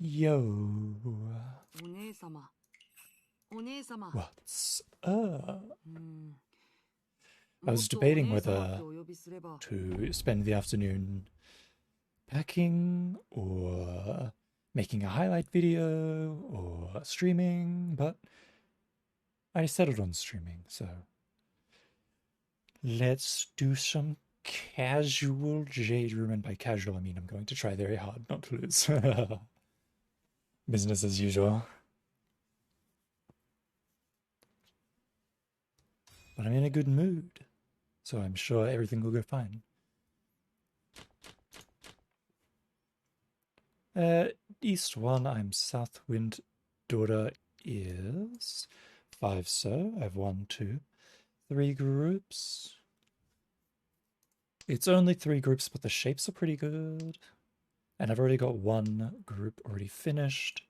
Yo. お姉様。お姉様。 What's up? うん。 I もっ was とお debating 姉様って whether お呼びすれば。 to spend the afternoon packing or making a highlight video or streaming, but I settled on streaming, so let's do some casual Jade Room, and by casual I mean I'm going to try very hard not to lose. Business as usual. But I'm in a good mood, so I'm sure everything will go fine. East 1, I'm Southwind. Daughter is 5, so I have 1, 2, 3 groups. It's only 3 groups, but the shapes are pretty good. And I've already got 1 group already finished.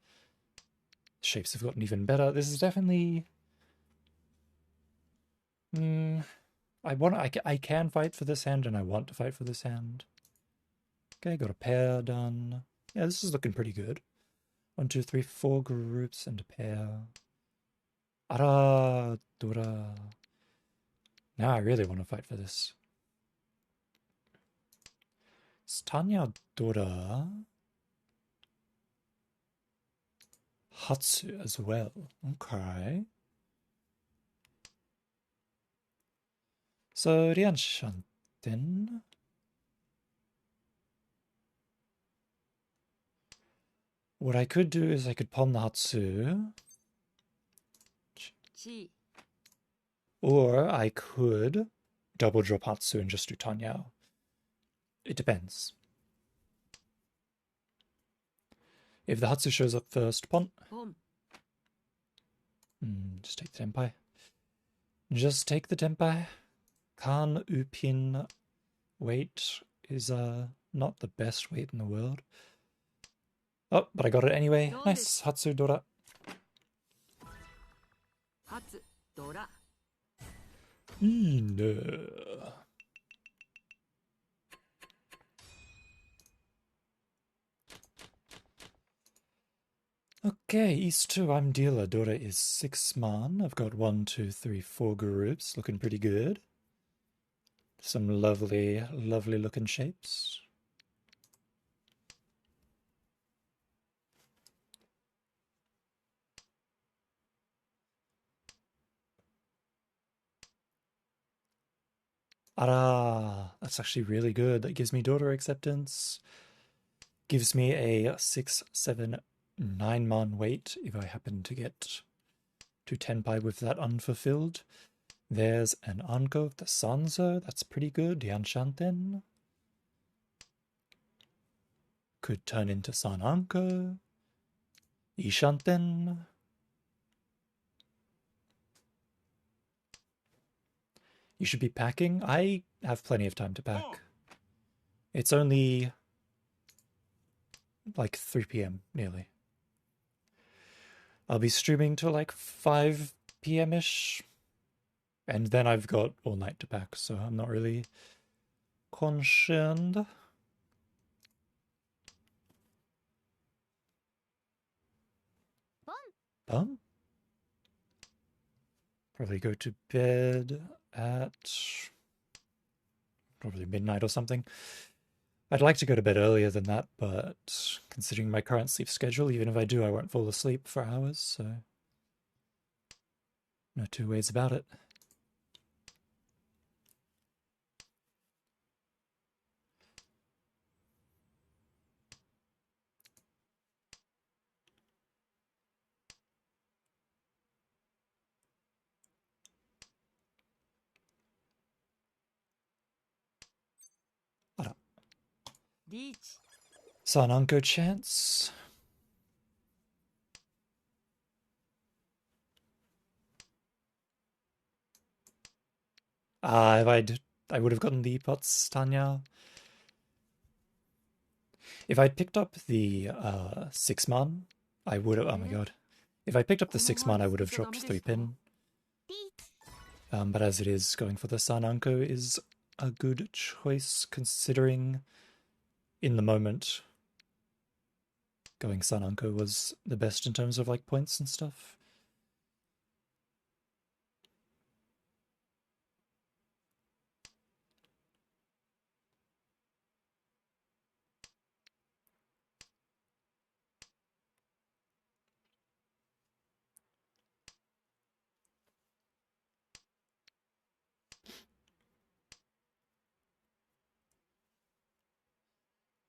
Shapes have gotten even better. This is definitely... I can fight for this hand, and I want to fight for this hand. Okay, got a pair done. Yeah, this is looking pretty good. 1, 2, 3, 4 groups and a pair. Ara, Dora. Now I really want to fight for this. It's Tanya, Dora. Hatsu as well. Okay. So Rian Shanten. What I could do is I could palm the Hatsu. Or I could double drop Hatsu and just do Tanya. It depends. If the Hatsu shows up first, pon. Just take the Tenpai. Just take the Tenpai. Kan Upin weight is not the best weight in the world. Oh, but I got it anyway. Nice. Hatsu Dora. Hatsu Dora. Okay, East 2, I'm dealer. Dora is 6 man. I've got 1, 2, 3, 4 groups. Looking pretty good. Some lovely, lovely looking shapes. Ara, that's actually really good. That gives me daughter acceptance. Gives me a 6, 7, 9 man weight if I happen to get to Tenpai with that unfulfilled. There's an Anko of the Sanzo. That's pretty good. Yanshanten. Could turn into San Anko. Ishanten. You should be packing. I have plenty of time to pack. It's only like 3 p.m. nearly. I'll be streaming till like 5 p.m.-ish. And then I've got all night to pack, so I'm not really concerned. Bum? Probably go to bed at probably midnight or something. I'd like to go to bed earlier than that, but considering my current sleep schedule, even if I do, I won't fall asleep for hours, so no two ways about it. Sananko chance. If I would have gotten the pots, Tanya. If I'd picked up the 6 man, I would have. Oh my god. If I picked up the 6 man, I would have dropped 3 pin. But as it is, going for the Sananko is a good choice considering in the moment going Sananko was the best in terms of like points and stuff.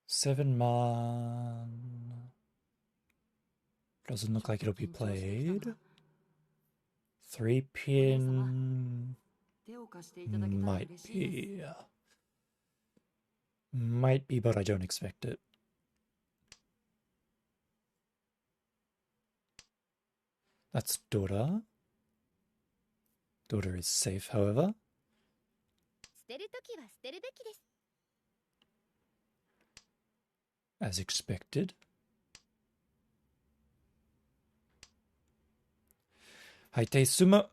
Seven man. Doesn't look like it'll be played. 3-pin. 手を貸していただけたら Might 嬉しいです。 be. Might be, but I don't expect it. That's Dora. Dora is safe, however. 捨てるときは捨てるべきです。 As expected. Haite Sumo.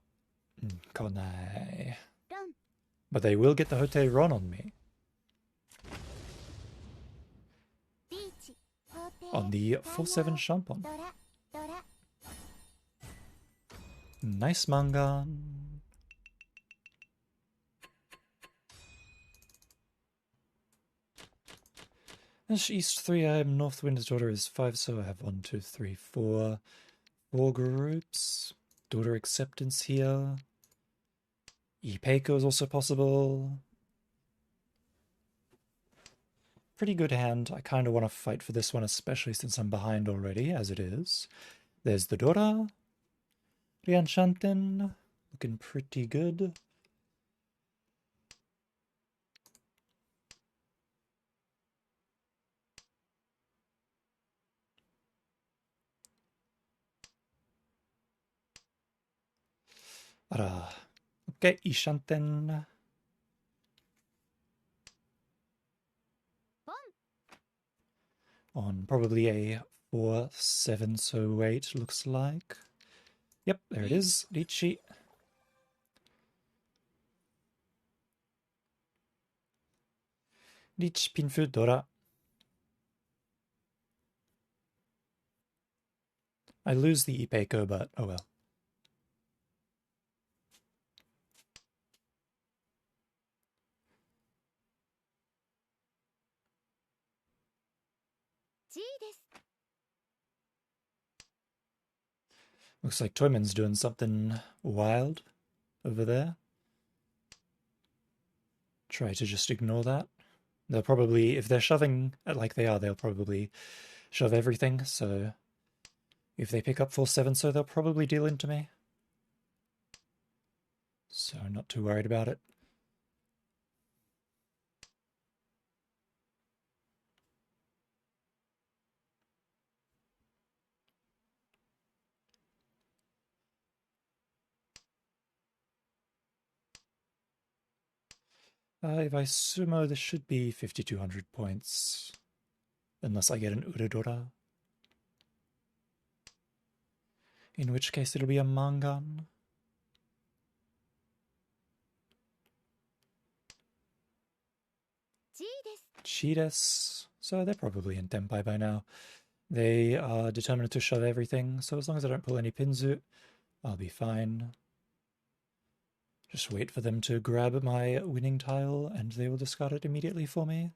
Konai. ロン But they will get the Hote Ron on me. リーチ法廷 On the 4-7 Shampon. ドラドラ Nice Mangan. Ash East 3, I am North Wind's daughter is 5, so I have 1, 2, 3, 4. 4 groups. Daughter acceptance here. Ipeiko is also possible. Pretty good hand. I kind of want to fight for this one, especially since I'm behind already, as it is. There's the Dora. Rianchanten. Looking pretty good. Ara. Okay, Ishanten. ポン On probably a 4-7, so 8 looks like. Yep, there it is. Richi. Rich Pinfu Dora. I lose the Ipeiko, but oh well. ジーです。 Looks like Toyman's doing something wild over there. Try to just ignore that. They'll probably, if they're shoving like they are, they'll probably shove everything, so if they pick up 4-7, so they'll probably deal into me. So not too worried about it. If I sumo, this should be 5,200 points. Unless I get an Uradora. In which case it'll be a Mangan. G です。 Chides. So they're probably in Tenpai by now. They are determined to shove everything, so as long as I don't pull any Pinzu, I'll be fine. Just wait for them to grab my winning tile, and they will discard it immediately for me.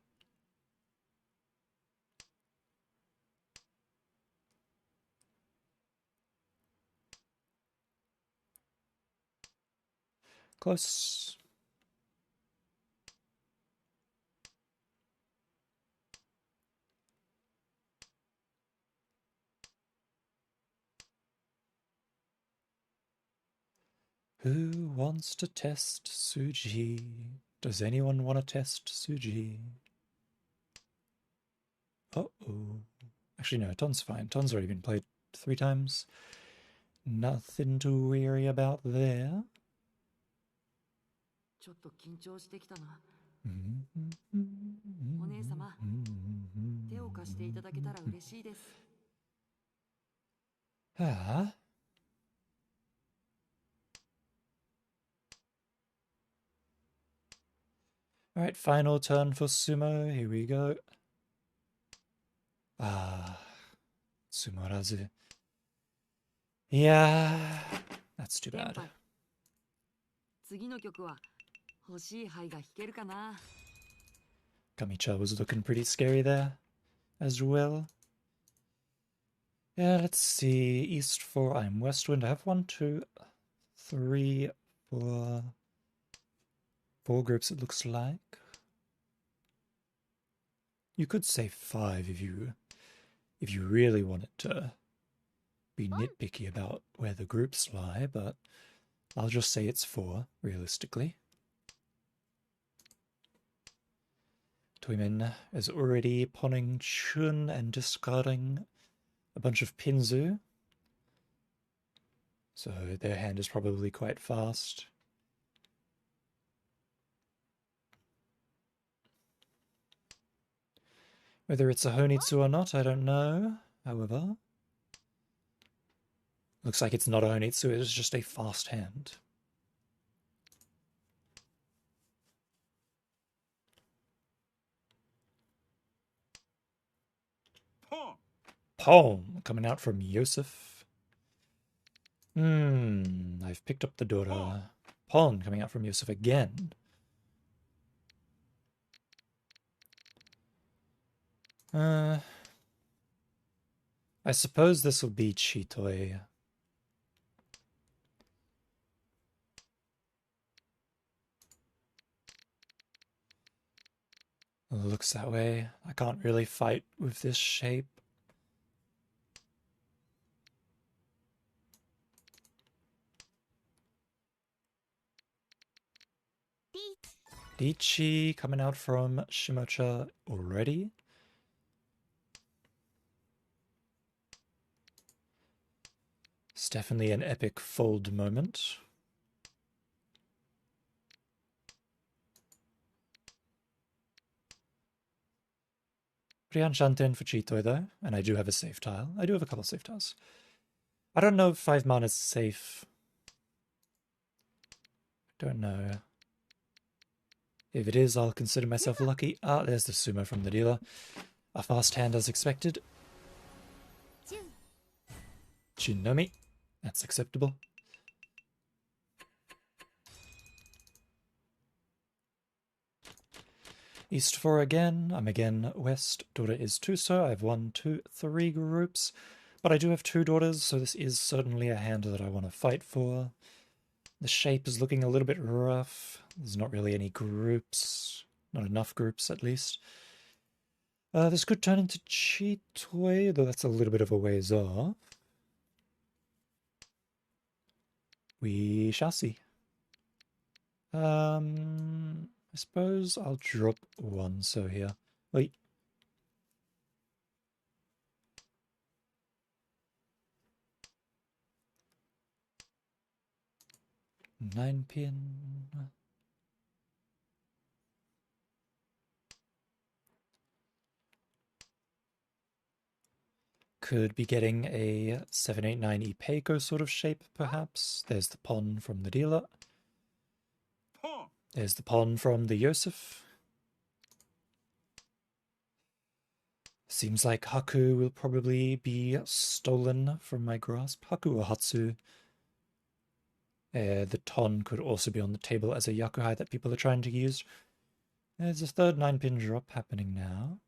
Close. Who wants to test Suji? Does anyone want to test Suji? Uh-oh. Actually, no, Ton's fine. Ton's already been played 3 times. Nothing to worry about there. ちょっと緊張してきたな。 お姉様、手を貸していただけたら嬉しいです。 Ah. Alright, final turn for Sumo. Here we go. Ah. Tsumorazu. Yeah, that's too bad. 次の曲は欲しい牌が弾けるかな。Kamicha was looking pretty scary there as well. Yeah, let's see. East 4, I'm Westwind. I have 1, 2, 3, 4. 4 groups, it looks like. You could say 5 if you really wanted to be nitpicky about where the groups lie, but I'll just say it's 4, realistically. Tuimin is already pawning Chun and discarding a bunch of Pinzu, so their hand is probably quite fast. Whether it's a Honitsu or not, I don't know. However, looks like it's not a Honitsu, it's just a fast hand. Palm coming out from Yosef. I've picked up the Dora. Pawn coming out from Yosef again. I suppose this will be Chitoi. Looks that way. I can't really fight with this shape. Dichi coming out from Shimocha already. It's definitely an epic fold moment. Pretty enchanting for Chitoi though, and I do have a safe tile. I do have a couple of safe tiles. I don't know if 5 mana is safe. Don't know. If it is, I'll consider myself lucky. Ah, there's the sumo from the dealer. A fast hand as expected. Chinomi. That's acceptable. East 4 again. I'm again west. Daughter is Tuso. I have 1, 2, 3 groups. But I do have 2 daughters, so this is certainly a hand that I want to fight for. The shape is looking a little bit rough. There's not really any groups. Not enough groups, at least. This could turn into Chitoi, though that's a little bit of a ways off. We shall see. I suppose I'll drop 1 so here. Wait. Nine pin. Could be getting a 789 Ipeiko sort of shape, perhaps. There's the pawn from the dealer. There's the pawn from the Yosef. Seems like Haku will probably be stolen from my grasp. Haku or Hatsu. The Ton could also be on the table as a Yakuhai that people are trying to use. There's a third 9-pin drop happening now.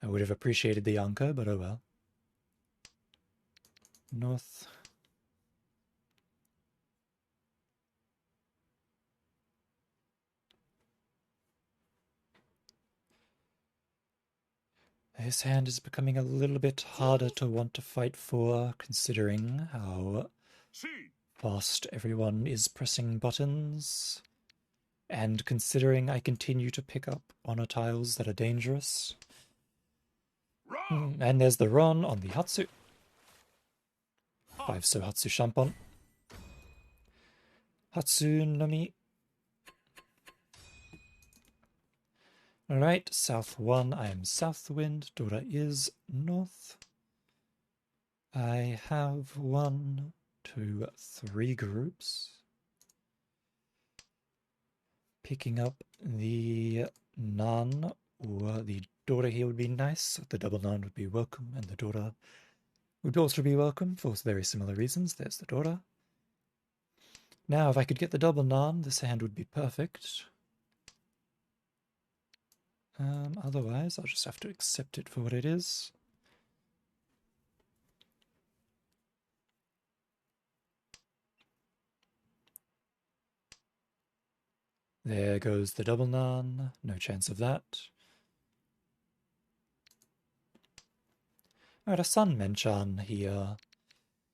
I would have appreciated the Anka, but oh well. North. This hand is becoming a little bit harder to want to fight for, considering how fast everyone is pressing buttons, and considering I continue to pick up honor tiles that are dangerous. And there's the Ron on the Hatsu. 5 so Hatsu Shampon. Hatsu Nomi. Alright, South 1, I am Southwind. Dora is North. I have 1, 2, 3 groups. Picking up the Nan the daughter here would be nice. The double nine would be welcome, and the daughter would also be welcome for very similar reasons. There's the daughter. Now, if I could get the double nan, this hand would be perfect. Otherwise, I'll just have to accept it for what it is. There goes the double nan. No chance of that. Alright, a Sun Menchan here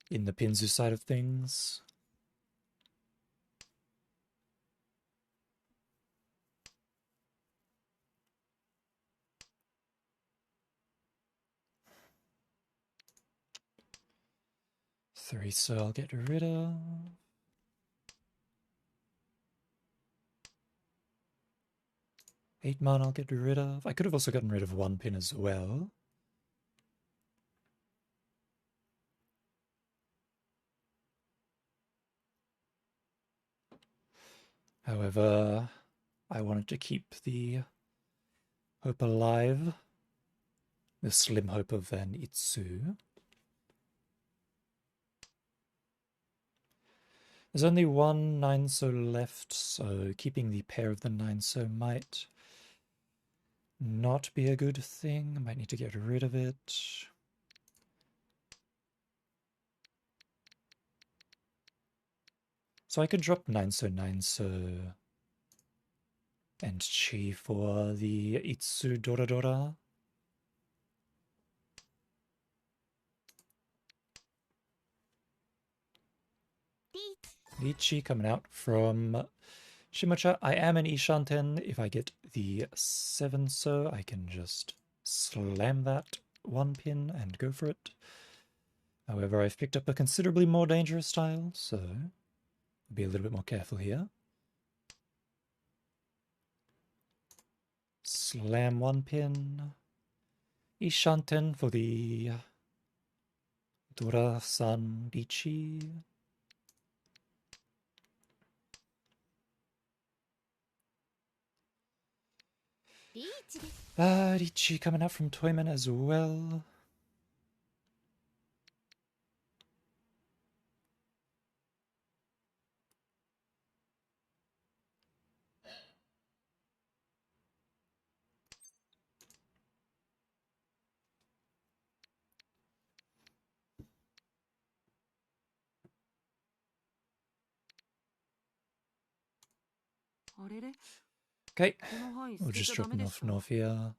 in the Pinzu side of things. Three, so I'll get rid of. Eight man I'll get rid of. I could have also gotten rid of one pin as well. However, I wanted to keep the hope alive. The slim hope of an Itsu. There's only one 9-so left, so keeping the pair of the 9-so might not be a good thing. I might need to get rid of it. So I could drop 9-so, 9-so and chi for the Itsu Dora Dora. Lichi coming out from Shimocha. I am an Ishanten. If I get the 7-so, I can just slam that one pin and go for it. However, I've picked up a considerably more dangerous style, so I'll be a little bit more careful here. Slam one pin. Ishanten for the Dora-san Lichi. Richi coming out from Toyman as well. Okay, we'll just drop North here.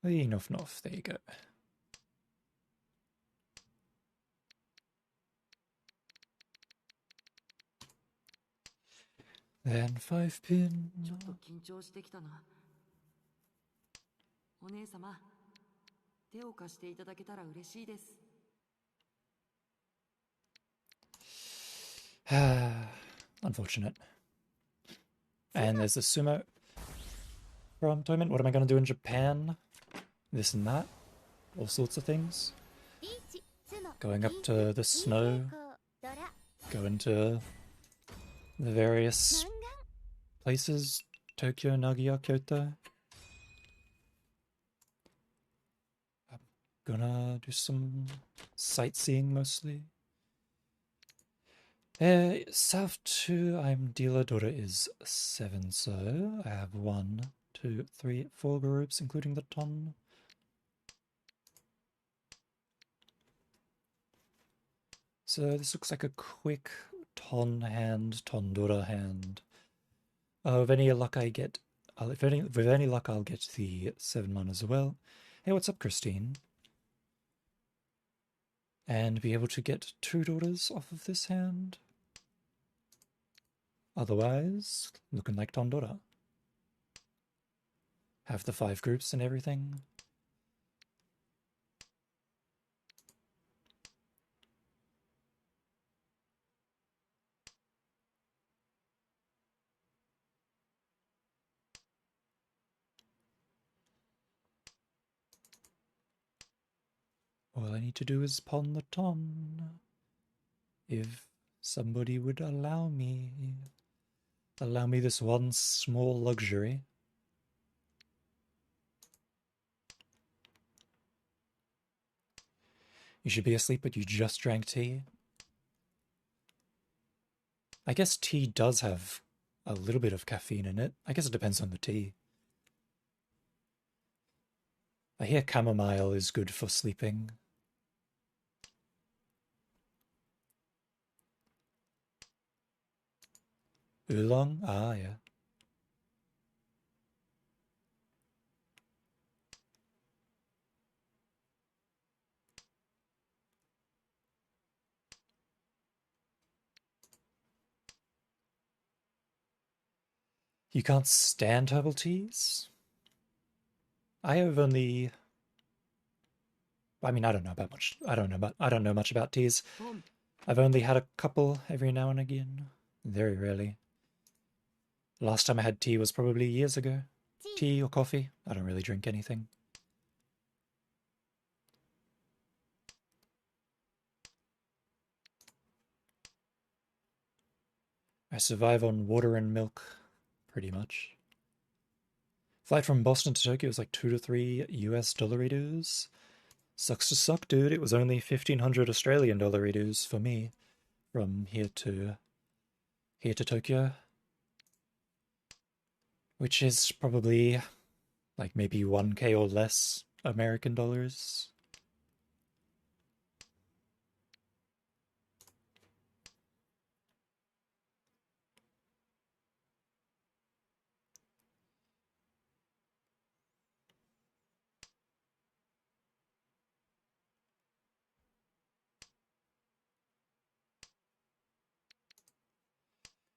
North, there you go. Then 5 pin. Unfortunate. And there's the sumo from Toyman. What am I going to do in Japan? This and that. All sorts of things. Going up to the snow. Going to the various places. Tokyo, Nagoya, Kyoto. I'm gonna do some sightseeing mostly. South 2, I'm dealer, daughter is 7, so I have 1, 2, 3, 4 groups, including the ton. So this looks like a quick ton hand, ton daughter hand. With any luck I get, with any luck I'll get the 7 mana as well. Hey, what's up, Christine? And be able to get 2 daughters off of this hand. Otherwise, looking like Tondora. Have the 5 groups and everything. All I need to do is pawn the ton. If somebody would allow me. Allow me this one small luxury. You should be asleep, but you just drank tea. I guess tea does have a little bit of caffeine in it. I guess it depends on the tea. I hear chamomile is good for sleeping. Oolong? Ah, yeah. You can't stand herbal teas? I have only... I mean, I don't know about much. I don't know much about teas. I've only had a couple every now and again. Very rarely. Last time I had tea was probably years ago. Tea or coffee? I don't really drink anything. I survive on water and milk, pretty much. Flight from Boston to Tokyo was like 2 to 3 US dollaritos. Sucks to suck, dude. It was only 1,500 Australian dollaritos for me from here to Tokyo, which is probably like maybe 1K or less American dollars.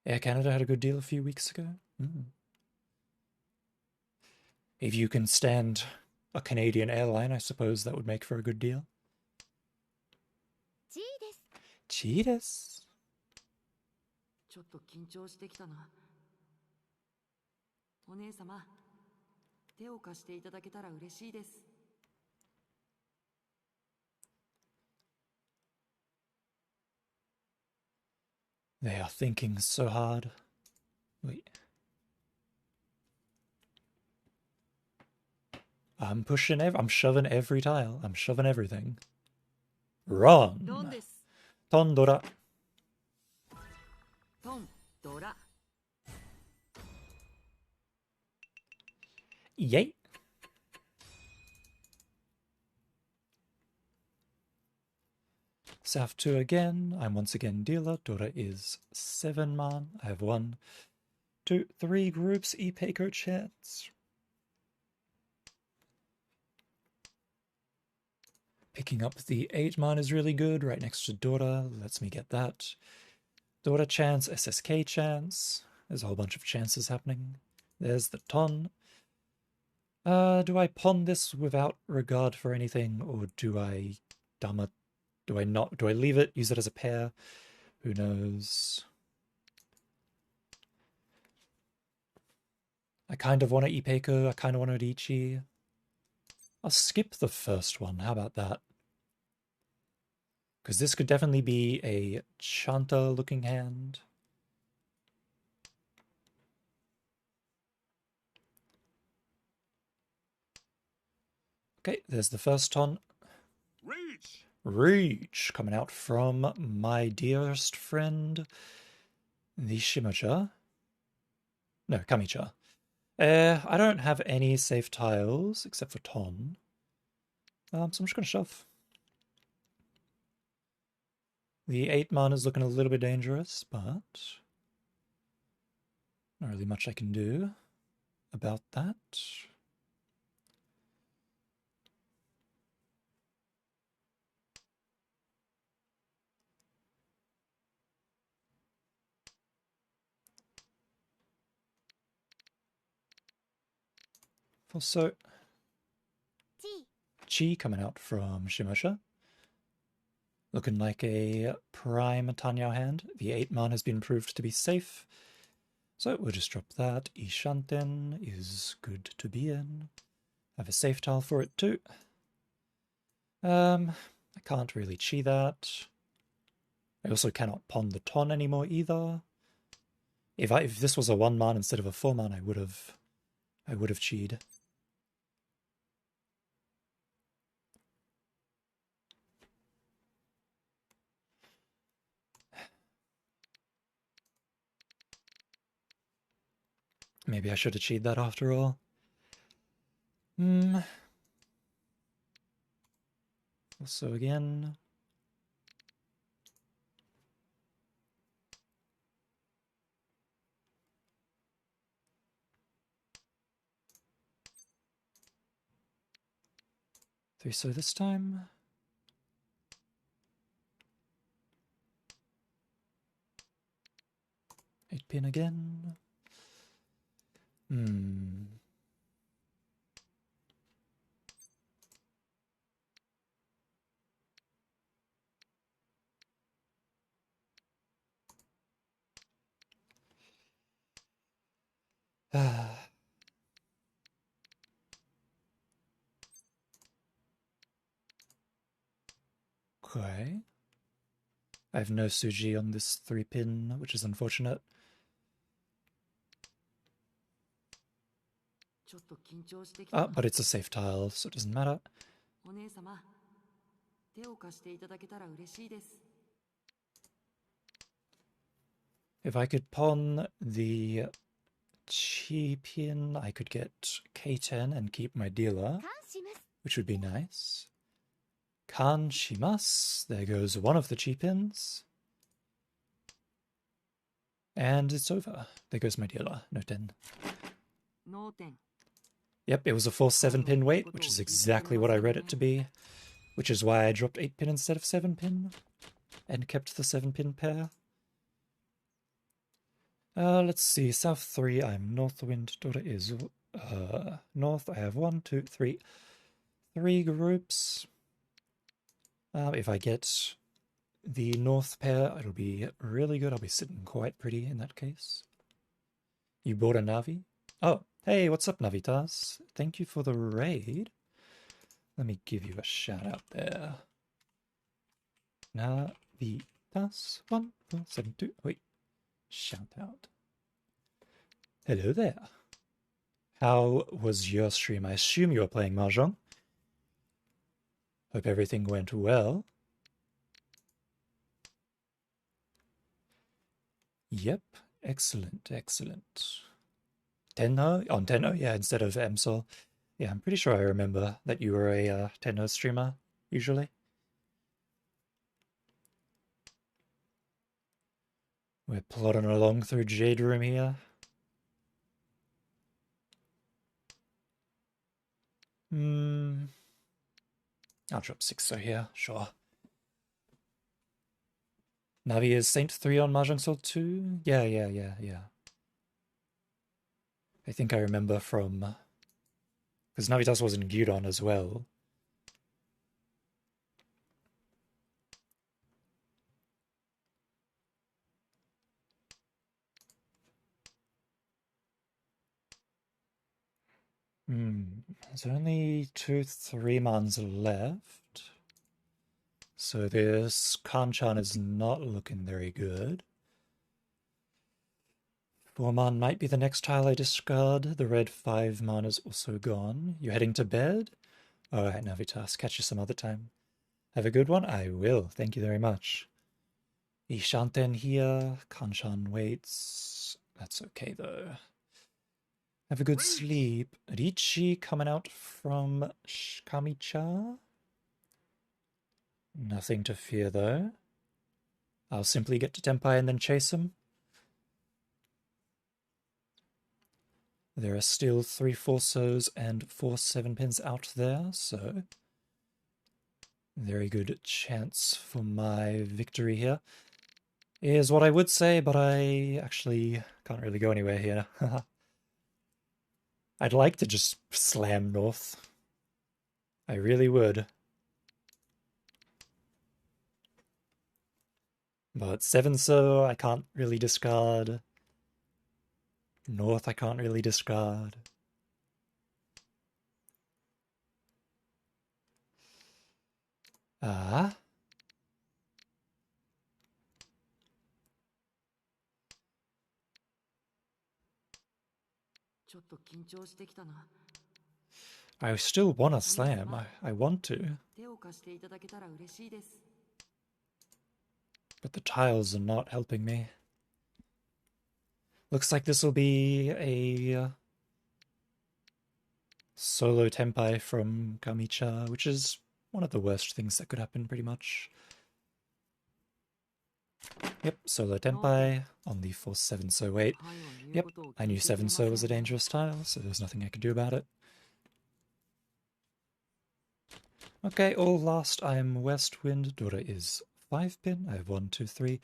Air Canada had a good deal a few weeks ago. If you can stand a Canadian airline, I suppose that would make for a good deal. Cheetahs. ちょっと緊張してきたな。お姉様、手を貸していただけたら嬉しいです。They are thinking so hard. Wait. I'm shoving every tile. I'm shoving everything. Run! ドンです。トンドラ。トンドラ。Yay! South 2 again. I'm once again dealer. Dora is 7 man. I have 1, 2, 3 groups. E-Peiko chance. Picking up the 8 man is really good. Right next to Dora. Lets me get that. Dora chance. SSK chance. There's a whole bunch of chances happening. There's the ton. Do I pawn this without regard for anything, or do I Dama? Do I not? Do I leave it? Use it as a pair? Who knows? I kind of want to Ipeiko. I kind of want to Ichi. I'll skip the first one. How about that? Because this could definitely be a Chanta-looking hand. Okay, there's the first ton. Reach! Coming out from my dearest friend, the Shimacha. No, Kamicha. I don't have any safe tiles except for Ton. So I'm just going to shove. The 8 mana is looking a little bit dangerous, but not really much I can do about that. Also, Chi coming out from Shimosha. Looking like a prime Tanyao hand. The 8 man has been proved to be safe. So we'll just drop that. Ishanten is good to be in. Have a safe tile for it too. I can't really Chi that. I also cannot pawn the Ton anymore either. If this was a 1-man instead of a 4-man, I would have cheated. Maybe I should have cheated that after all. Also again. Three so this time. Eight pin again. Okay. I have no Suji on this 3-pin, which is unfortunate. But it's a safe tile, so it doesn't matter. If I could pawn the chi pin, I could get K10 and keep my dealer, which would be nice. Kan shimasu. There goes one of the chi pins. And it's over. There goes my dealer. No 10. Yep, it was a full 7-pin weight, which is exactly what I read it to be. Which is why I dropped 8-pin instead of 7-pin. And kept the 7-pin pair. Let's see. South 3, I'm Northwind. Daughter is North. I have 1, 2, 3. 3 groups. If I get the North pair, it'll be really good. I'll be sitting quite pretty in that case. You bought a Navi? Oh, hey, what's up, Navitas? Thank you for the raid. Let me give you a shout out there. Navitas 1472. Wait, shout out. Hello there. How was your stream? I assume you were playing Mahjong. Hope everything went well. Yep, excellent, excellent. Tenno? On Tenno, yeah, instead of MSOL. Yeah, I'm pretty sure I remember that you were a Tenno streamer, usually. We're plodding along through Jade Room here. I'll drop 6 so here, sure. Navi is Saint 3 on Mahjong Soul 2? Yeah. I think I remember from... Because Navitas was in Gyudon as well. There's only 2 3-mans left. So this Kanchan is not looking very good. 4-man might be the next tile I discard. The red 5-man is also gone. You heading to bed? Alright, Navitas, catch you some other time. Have a good one? I will, thank you very much. Ishanten here. Kanchan waits. That's okay though. Have a good sleep. Richi coming out from Kamicha. Nothing to fear though. I'll simply get to Tenpai and then chase him. There are still 3 4-sos and 4 7-pins out there, so very good chance for my victory here. Is what I would say, but I actually can't really go anywhere here. I'd like to just slam north. I really would. But 7-so I can't really discard. North I can't really discard. ちょっと緊張してきたな。 I still want to slam. I want to. 手を貸していただけたら嬉しいです。 But the tiles are not helping me. Looks like this will be a solo tenpai from Kamicha, which is one of the worst things that could happen, pretty much. Yep, solo tenpai on the 4-7 so 8. Yep, I knew 7 so was a dangerous tile, so there's nothing I could do about it. Okay, all last, I'm West Wind. Dora is 5-pin. I have 1, 2, 3,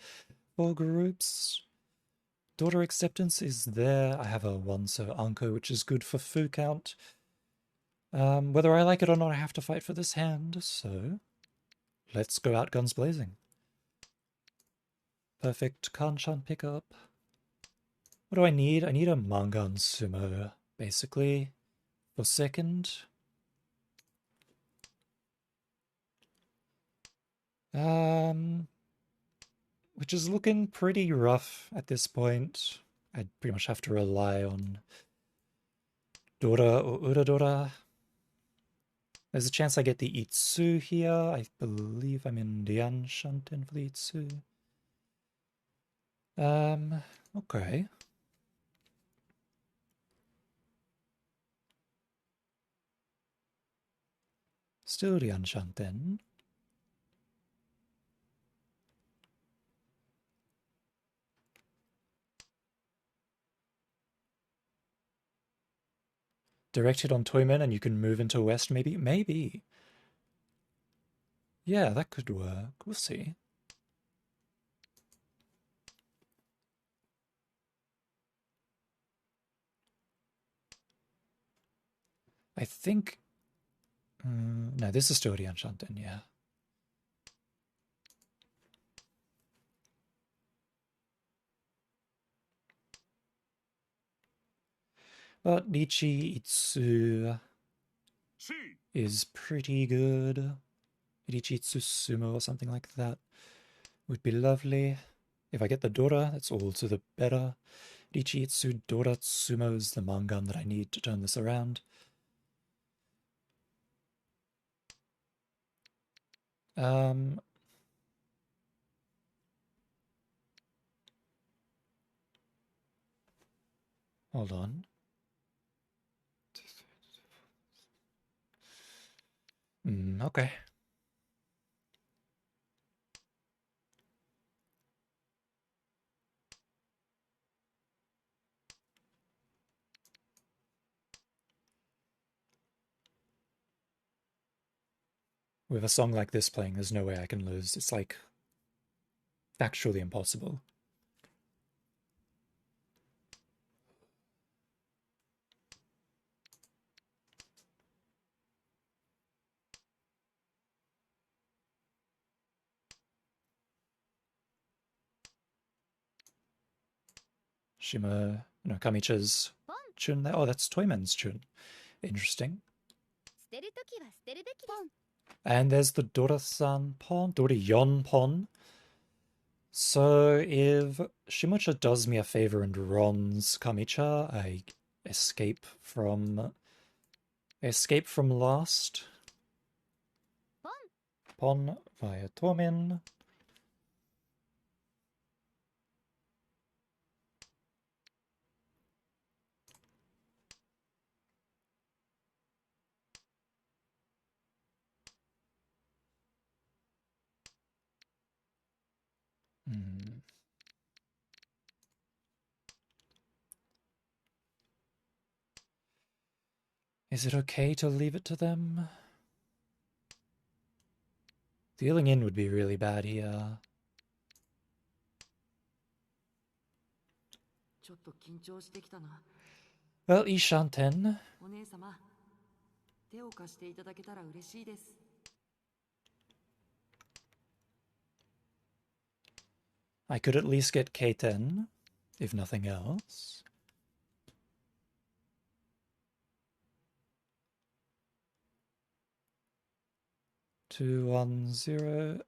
4 groups. Daughter acceptance is there. I have a 1 so Anko, which is good for Fu count. Whether I like it or not, I have to fight for this hand, so let's go out guns blazing. Perfect Kanchan pickup. What do I need? I need a Mangan Sumo, basically, for second. Which is looking pretty rough at this point. I'd pretty much have to rely on Dora or Uradora. There's a chance I get the Itsu here. I believe I'm in Dian Shanten for the Itsu. Okay. Still Dian Shanten. Direct hit on Toyman and you can move into West, maybe? Maybe. Yeah, that could work. We'll see. I think... no, this is still Dian Shanten, yeah. But Nichi Itsu is pretty good. Nichi Itsu Sumo or something like that would be lovely. If I get the Dora, that's all to the better. Nichi Itsu Dora Sumo is the mangan that I need to turn this around. Hold on. Okay. With a song like this playing, there's no way I can lose. It's like factually impossible. Shima, no, Kamicha's Chun there. Oh, that's Toyman's Chun. Interesting. And there's the Dora-san Pon, Dora-yon Pon. So if Shimucha does me a favor and Ron's Kamicha, I escape from last. Pon via Tormin. Is it okay to leave it to them? Dealing in would be really bad here. Well, Ishanten. I could at least get K10, if nothing else. Two, 1, 0.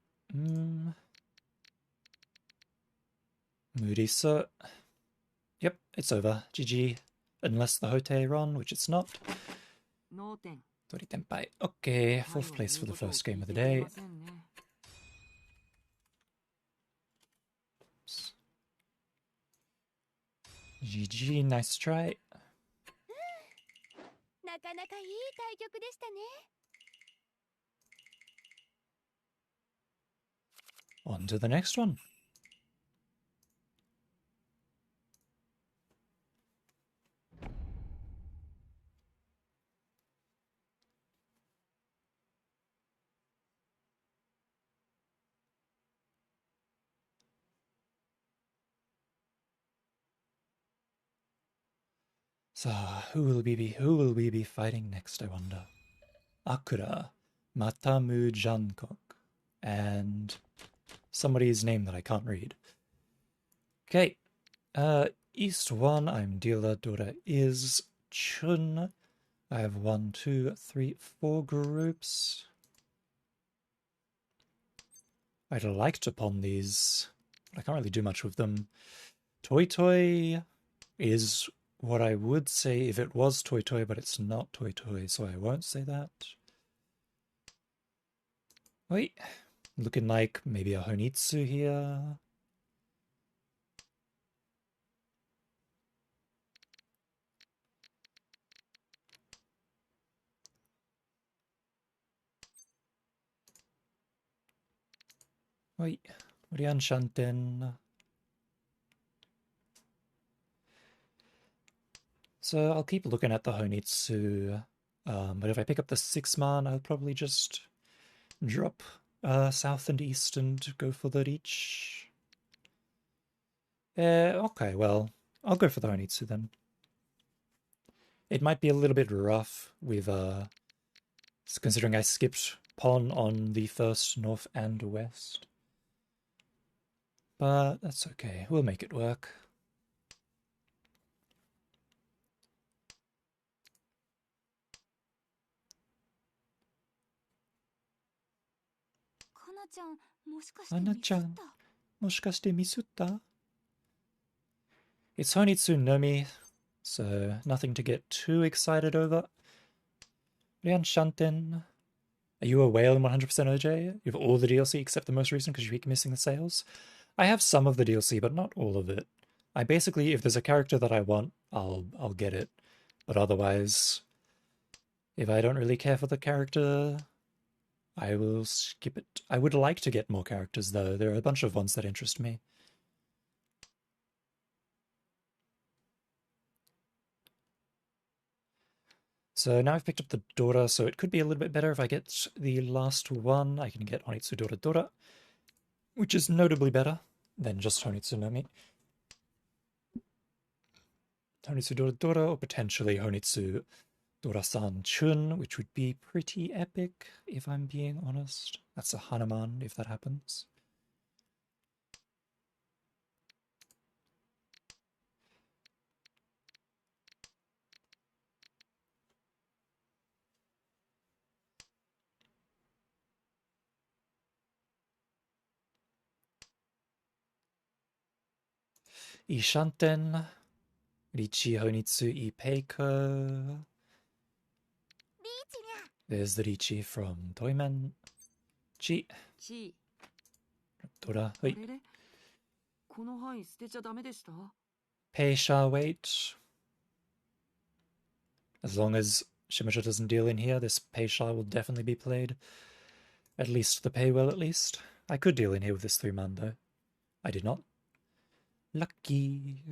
Moody, so... Yep, it's over. GG. unless the Hote run, which it's not. 脳天 Tori Tenpai. Okay, 前 fourth を place 言 for う the ことを first 聞 game い of the てくれ day. ませんね GG, nice try. なかなかいい対局でしたね。 On to the next one. So, who will we be fighting next, I wonder? Akura, Matamu Jankok, and somebody's name that I can't read. Okay, East 1, I'm dealer, Dora is Chun. I have 1, 2, 3, 4 groups. I'd like to pawn these, but I can't really do much with them. Toy Toy is what I would say if it was Toy Toy, but it's not Toy Toy, so I won't say that. Wait, looking like maybe a Honitsu here. Wait, Rian Shanten. So I'll keep looking at the Honitsu, but if I pick up the 6-man, I'll probably just drop south and east and go for the reach. Okay, well, I'll go for the Honitsu then. It might be a little bit rough with, considering I skipped pawn on the first north and west. But that's okay, we'll make it work. Ana-chan, moshikashite misutta? It's Honitsu Nomi, so nothing to get too excited over. Rian Shanten, are you a whale in 100% OJ? You have all the DLC except the most recent because you keep missing the sales? I have some of the DLC, but not all of it. I basically, if there's a character that I want, I'll get it. But otherwise, if I don't really care for the character, I will skip it. I would like to get more characters though. There are a bunch of ones that interest me. So now I've picked up the Dora, so it could be a little bit better if I get the last one. I can get Honitsu Dora Dora, which is notably better than just Honitsu Nomi. Honitsu Dora Dora, or potentially Honitsu Dora-san Chun, which would be pretty epic, if I'm being honest. That's a Hanuman, if that happens. Ishanten, Richi Honitsu Ipeiko. There's the Richi from Toyman. Chi. チ Dora. あれれこの範囲捨てちゃダメでした Peisha wait. As long as Shimosha doesn't deal in here, this Peisha will definitely be played. At least the pay will, at least. I could deal in here with this 3-man, though. I did not. Lucky.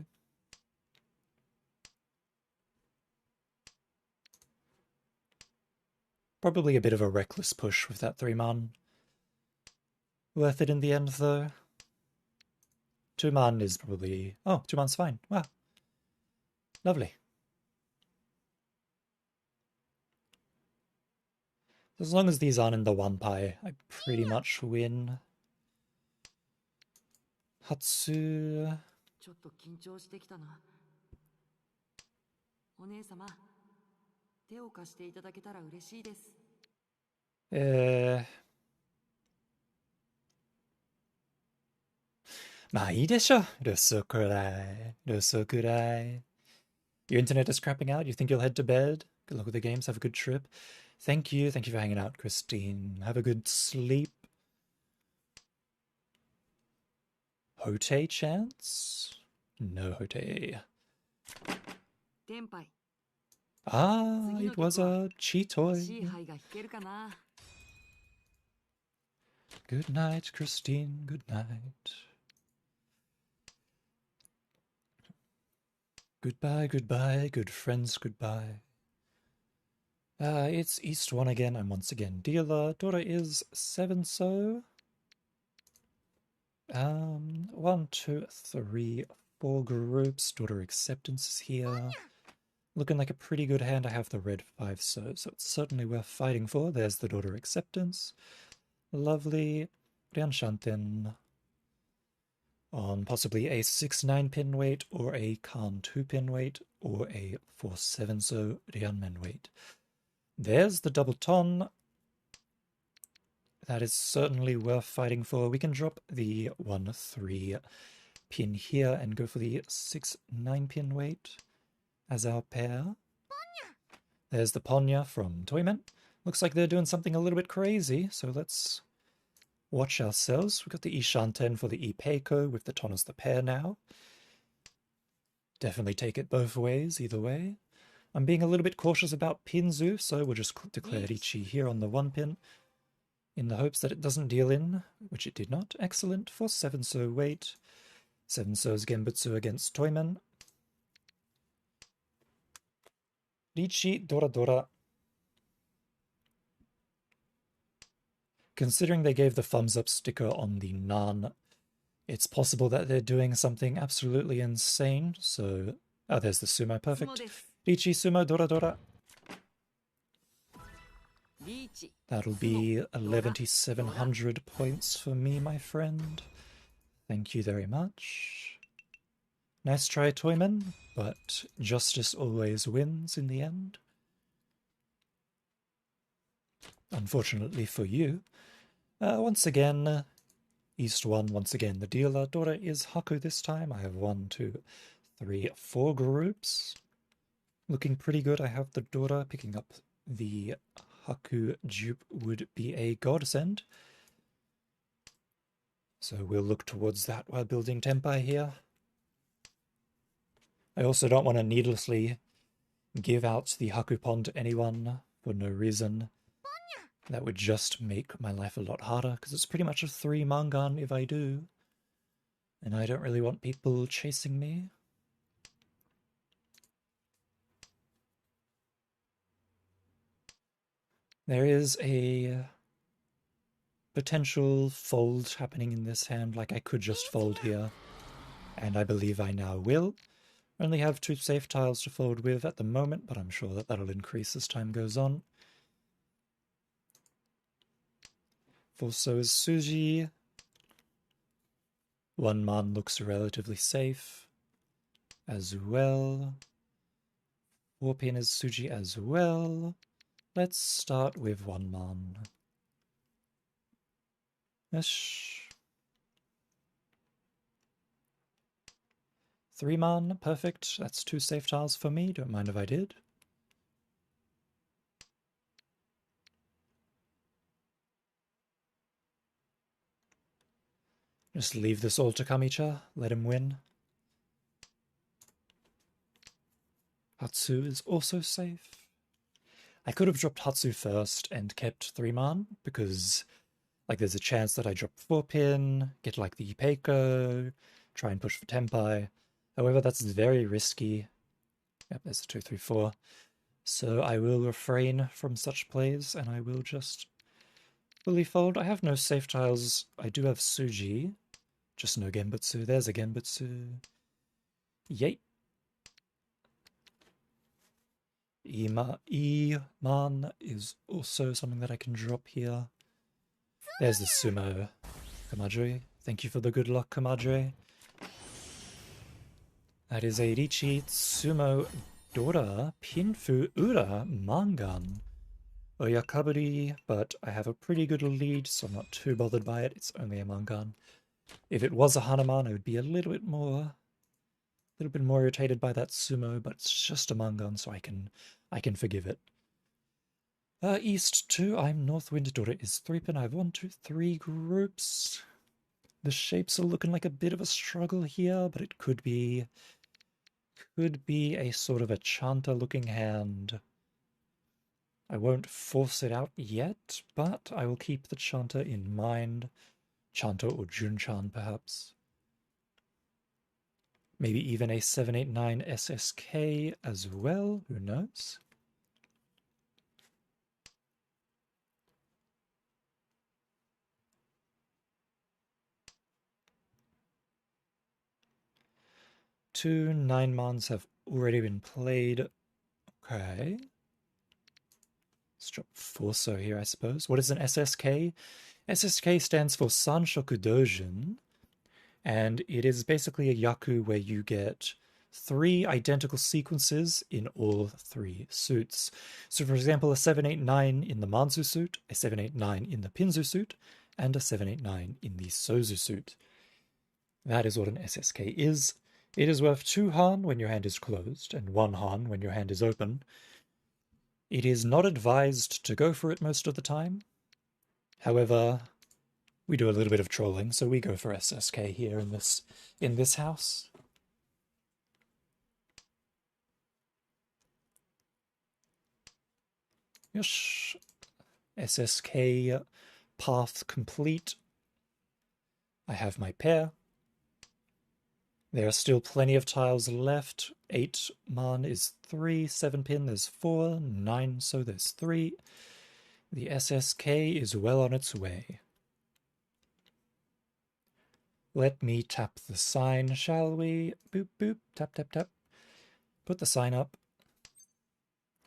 Probably a bit of a reckless push with that 3-man. Worth it in the end, though. 2-man is probably... Oh, 2-man's fine. Wow. Lovely. As long as these aren't in the 1 pie, I pretty much win. Hatsu... ちょっと緊張してきたなお姉様手を貸していただけたら嬉しいですまあいいでしょ。留守くらい。留守くらい。Your internet is crapping out? You think you'll head to bed? Good luck with the games. Have a good trip. Thank you. Thank you for hanging out, Christine. Have a good sleep. Hote chance? No Hote. Ah, it was a Cheetoy. Good night, Christine. Good night. Goodbye, goodbye, good friends, goodbye. It's East 1 again. I'm once again dealer. Daughter is 7 so. 1, 2, 3, 4 groups. Daughter acceptance is here. Looking like a pretty good hand. I have the red 5 so it's certainly worth fighting for. There's the daughter acceptance. Lovely. Rian Shanten on possibly a 6-9 pin weight or a Khan 2 pin weight or a 4-7 so Rianmen weight. There's the double ton. That is certainly worth fighting for. We can drop the 1-3 pin here and go for the 6-9 pin weight as our pair. There's the Ponya from Toyman. Looks like they're doing something a little bit crazy, so let's watch ourselves. We've got the Ishanten for the Ipeiko with the ton as the pair now. Definitely take it both ways, either way. I'm being a little bit cautious about Pinzu, so we'll just declare Ichi here on the 1 pin in the hopes that it doesn't deal in, which it did not. Excellent for 7 so weight. 7 so's Genbutsu against Toyman. Richi Dora Dora. Considering they gave the thumbs up sticker on the Nan, it's possible that they're doing something absolutely insane, so... Oh, there's the sumo, perfect. Richi Sumo Dora Dora. That'll be 11,700 points for me, my friend. Thank you very much. Nice try, Toyman, but justice always wins in the end. Unfortunately for you. Once again, East 1, once again the dealer. Daughter is Haku this time. I have 1, 2, 3, 4 groups. Looking pretty good. I have the daughter. Picking up the Haku dupe would be a godsend. So we'll look towards that while building Tempai here. I also don't want to needlessly give out the Haku Pond to anyone for no reason. That would just make my life a lot harder, because it's pretty much a 3 mangan if I do. And I don't really want people chasing me. There is a potential fold happening in this hand, like I could just fold here. And I believe I now will. Only have 2 safe tiles to fold with at the moment, but I'm sure that that'll increase as time goes on. Also is Suji. 1 man looks relatively safe as well. 4 pin is Suji as well. Let's start with 1 man. Ish. 3 man, perfect. That's 2 safe tiles for me. Don't mind if I did. Just leave this all to Kamicha. Let him win. Hatsu is also safe. I could have dropped Hatsu first and kept 3 man, because like there's a chance that I drop 4 pin, get like the Ipeiko, try and push for Tempai. However, that's very risky. Yep, there's a 2, 3, 4. So I will refrain from such plays, and I will just fully fold. I have no safe tiles. I do have Suji. Just no Genbutsu. There's a Genbutsu. Yay. E-man is also something that I can drop here. There's the sumo. Kamadre. Thank you for the good luck, Kamadre. That is a Richi Sumo Dora Pinfu Ura Mangan. Oyakaburi, but I have a pretty good lead, so I'm not too bothered by it. It's only a mangan. If it was a Hanuman, I would be a little bit more little bit more irritated by that sumo, but it's just a Mangan, so I can forgive it. East 2, I'm Northwind. Daughter is 3 pin. I have 1, 2, 3 groups. The shapes are looking like a bit of a struggle here, but it could be a sort of a Chanta looking hand. I won't force it out yet, but I will keep the Chanta in mind. Chanta or Junchan, perhaps. Maybe even a 789 SSK as well, who knows? Two 9-mans have already been played. Okay. Let's drop Forso here, I suppose. What is an SSK? SSK stands for Sanshoku Dojin, and it is basically a yaku where you get 3 identical sequences in all 3 suits. So, for example, a 789 in the Manzu suit, a 789 in the Pinzu suit, and a 789 in the Sozu suit. That is what an SSK is. It is worth 2 Han when your hand is closed, and 1 Han when your hand is open. It is not advised to go for it most of the time. However, we do a little bit of trolling, so we go for SSK here in this house. Yes. SSK path complete. I have my pair. There are still plenty of tiles left. 8 man is 3, 7 pin there's 4, 9 so there's 3. The SSK is well on its way. Let me tap the sign, shall we? Boop, boop, tap, tap, tap. Put the sign up.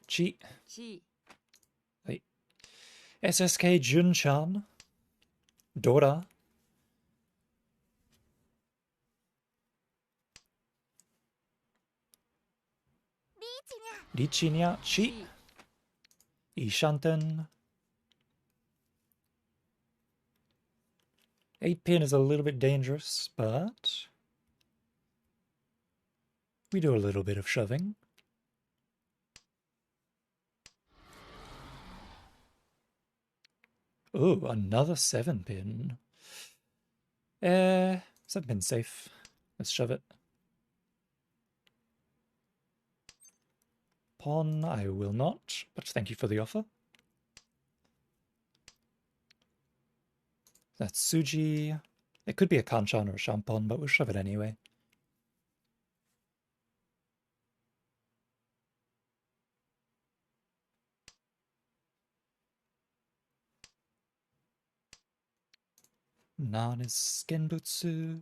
Chi. Hey. SSK Junchan. Dora. Richinya. Chi. Ishanten. 8 pin is a little bit dangerous, but we do a little bit of shoving. Oh, another 7 pin. 7 pin safe. Let's shove it. Pawn, I will not, but thank you for the offer. That's Suji. It could be a Kanchan or a Champon, but we'll shove it anyway. Nan is Genbutsu.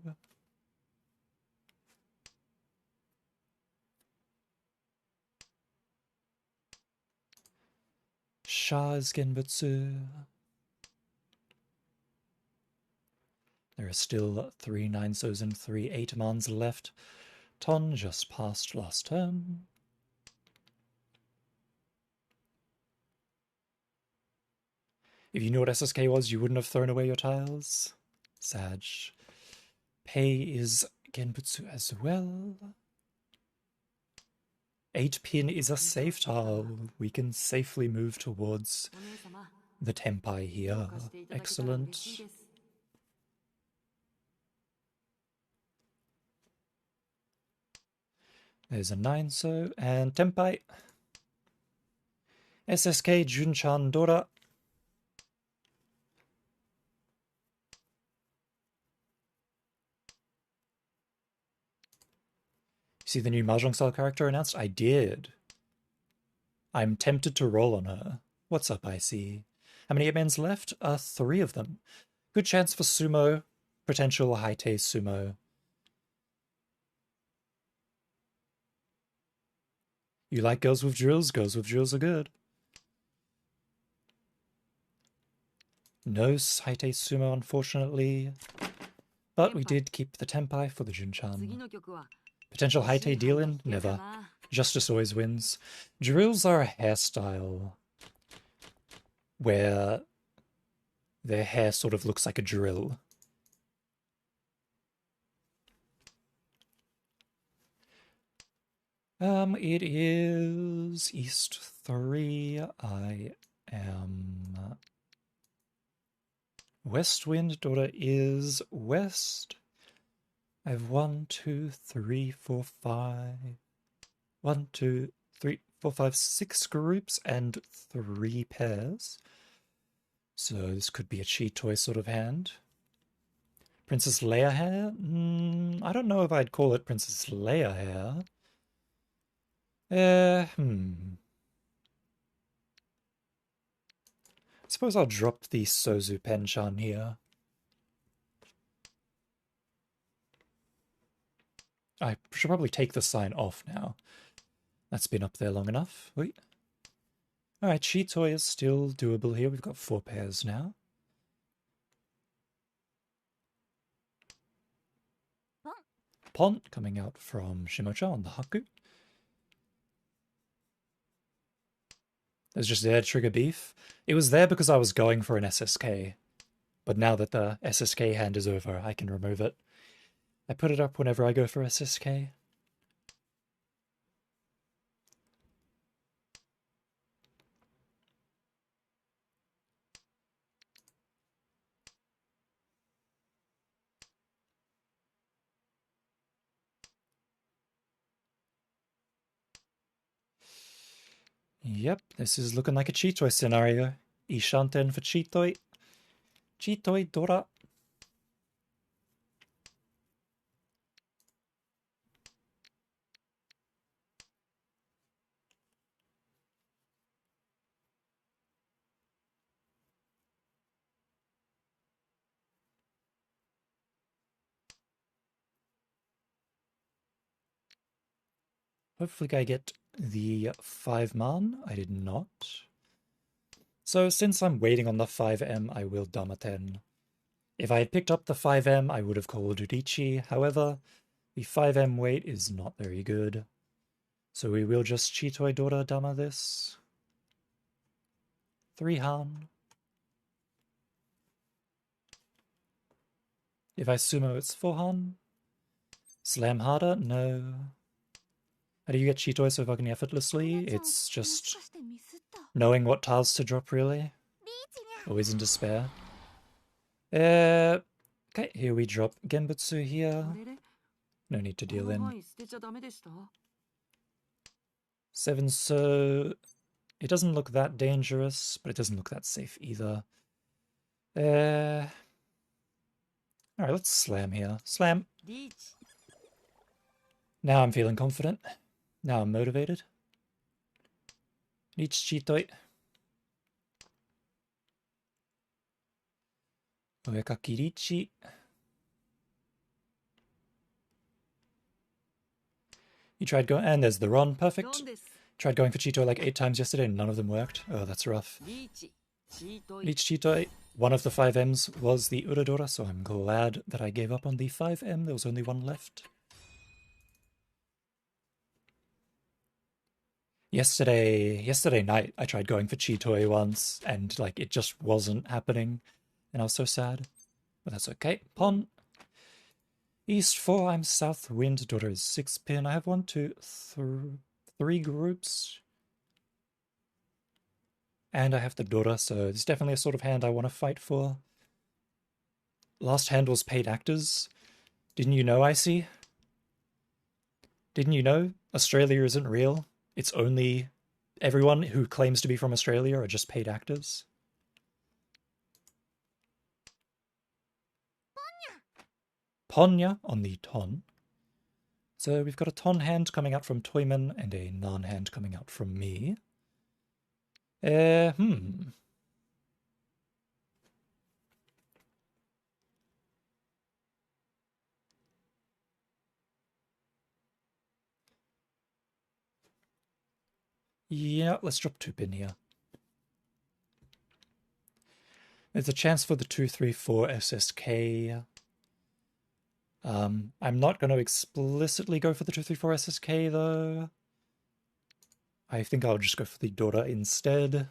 Sha is Genbutsu. There are still 3 9-sos and 3 8-mans left. Ton just passed last turn. If you knew what SSK was, you wouldn't have thrown away your tiles. Sag. Pei is Genbutsu as well. 8 pin is a safe tile. We can safely move towards the Tenpai here. Excellent. There's a 9-so and Tenpai. SSK Junchan Dora. See the new Mahjong Soul character announced? I did. I'm tempted to roll on her. What's up, I see? How many 8-mans left? 3 of them. Good chance for sumo. Potential high-taste sumo. You like girls with drills? Girls with drills are good. No high-taste sumo, unfortunately. But we did keep the Tenpai for the Junchan. Potential high-taste deal-in? Never. Justice always wins. Drills are a hairstyle where their hair sort of looks like a drill. It is East 3. I am West Wind. Daughter is West. I have 1, 2, 3, 4, 5. 1, 2, 3, 4, 5, 6 groups and 3 pairs. So this could be a cheat toy sort of hand. Princess Leia hair? I don't know if I'd call it Princess Leia hair. I suppose I'll drop the Sozu Penchan here. I should probably take the sign off now. That's been up there long enough. Wait. Alright, cheat toy is still doable here. We've got 4 pairs now. Pon coming out from Shimocha on the Haku. There's just there trigger beef. It was there because I was going for an SSK. But now that the SSK hand is over, I can remove it. I put it up whenever I go for SSK. Yep, this is looking like a cheat toy scenario. Ishanten for cheat toy. Cheat toy Dora. Hopefully I get the 5 man. I did not. So since I'm waiting on the 5M, I will Damaten. If I had picked up the 5M, I would have called Urichi. However, the 5M wait is not very good. So we will just Chitoi Dora Dama this. 3 Han. If I sumo, it's 4 Han. Slam harder? No. How do you get Chitoi so fucking effortlessly? It's just knowing what tiles to drop, really. Always in despair. Okay, here we drop Genbutsu here. No need to deal in. 7, so it doesn't look that dangerous, but it doesn't look that safe either. Alright, let's slam here. Slam. Now I'm feeling confident. Now I'm motivated. Reach Chitoi. Uekaki Richi. You tried going, and there's the run, perfect. Tried going for Chitoi like 8 times yesterday and none of them worked. Oh, that's rough. Reach Chitoi. One of the 5Ms was the Uradora, so I'm glad that I gave up on the 5M. There was only one left. Yesterday night, I tried going for Chitoi once, and like it just wasn't happening, and I was so sad. But that's okay. Pon. East 4, I'm South Wind. Daughter is 6 pin. I have 1, 2, 3 groups. And I have the Dora, so it's definitely a sort of hand I want to fight for. Last hand was paid actors. Didn't you know, Icy? Didn't you know? Australia isn't real. It's only everyone who claims to be from Australia are just paid actors. Ponya on the Ton. So we've got a Ton hand coming out from Toyman and a Nan hand coming out from me. Yeah, let's drop 2 pin here. There's a chance for the 2, 3, 4 SSK. I'm not going to explicitly go for the 2, 3, 4 SSK though. I think I'll just go for the Dora instead.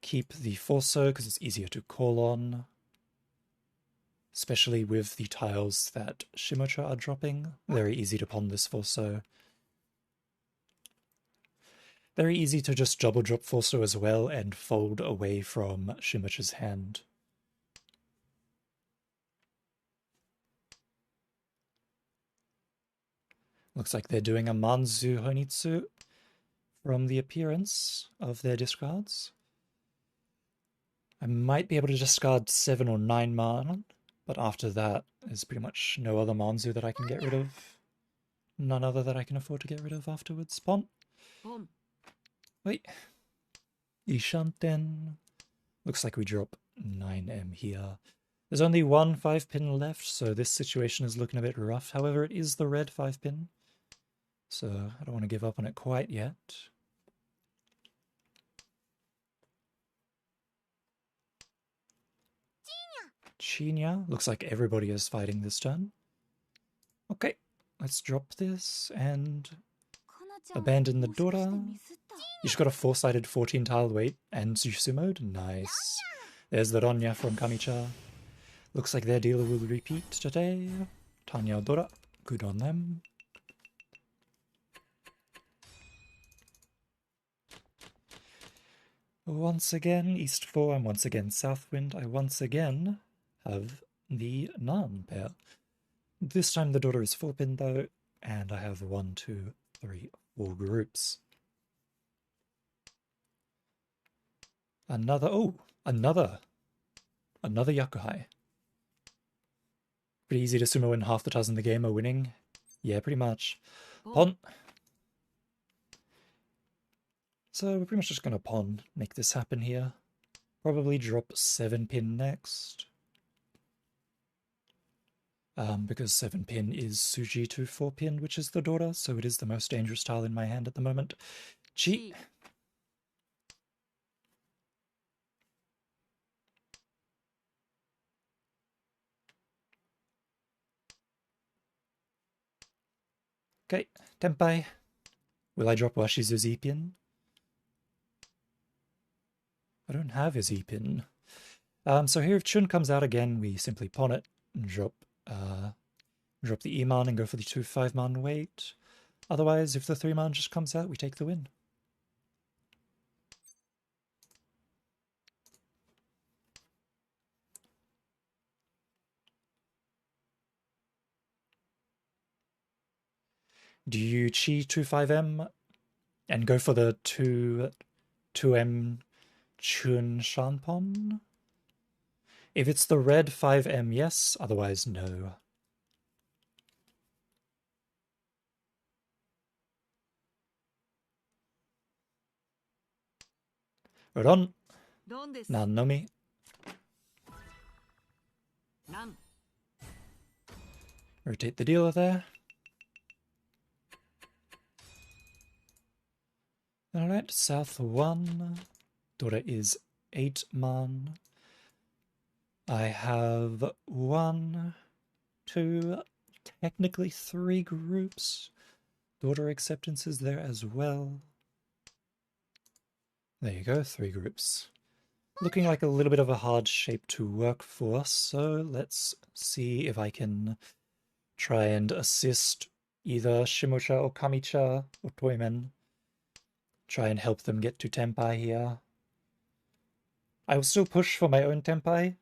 Keep the Forso because it's easier to call on. especially with the tiles that Shimocha are dropping. Very easy to pawn this Forso. Very easy to just double drop Forso as well and fold away from Shimocha's hand. Looks like they're doing a Manzu Honitsu from the appearance of their discards. I might be able to discard 7 or 9 mana, but after that, there's pretty much no other Manzu that I can get rid of. None other that I can afford to get rid of afterwards. Pon. Wait. Ishanten. Looks like we drop 9M here. There's only one 5-pin left, so this situation is looking a bit rough. However, it is the red 5-pin, so I don't want to give up on it quite yet. Chinya. Looks like everybody is fighting this turn. Okay, let's drop this and abandon the Dora. You just got a 4-sided 14-tile weight and Jutsu mode. Nice. There's the Ronya from Kamicha. Looks like their dealer will repeat today. Tanya Dora. Good on them. Once again, East 4 and once again Southwind. I once again have the Nan pair. This time the Dora is 4-pin though, and I have 1, 2, 3, 4 groups. Another Yakuhai. Pretty easy to sumo when half the tiles in the game are winning. Yeah, pretty much. Pon. So we're pretty much just going to pawn, make this happen here. Probably drop 7-pin next. Because 7-pin is Suji to 4-pin, which is the Dora, so it is the most dangerous tile in my hand at the moment. Chi. Okay, Tenpai. Will I drop Washizu's E-pin? I don't have his E-pin. So here if Chun comes out again, we simply pawn it and drop the E-man and go for the 2 5-man weight. Otherwise, if the 3-man just comes out, we take the win. Do you Chi 2-5M and go for the 2M Chun Shanpon? If it's the red 5M, yes, otherwise no. Rodon. Nan no mi. Rotate the dealer there. Alright, South 1. Dora is 8-man. I have 1, 2, technically 3 groups. Dora acceptance is there as well. There you go, 3 groups. Looking like a little bit of a hard shape to work for, so let's see if I can try and assist either Shimocha or Kamicha or Toymen. Try and help them get to Tenpai here. I will still push for my own Tenpai,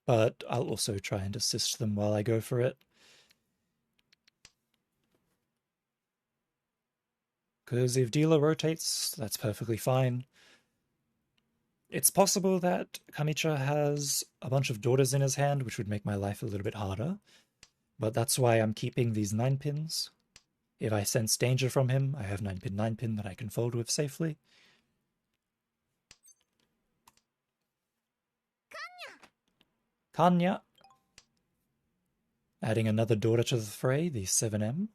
but I'll also try and assist them while I go for it. Because if dealer rotates, that's perfectly fine. It's possible that Kamicha has a bunch of daughters in his hand, which would make my life a little bit harder. But that's why I'm keeping these 9-pins. If I sense danger from him, I have 9-pin, 9-pin that I can fold with safely. Kanya. Adding another daughter to the fray, the 7M.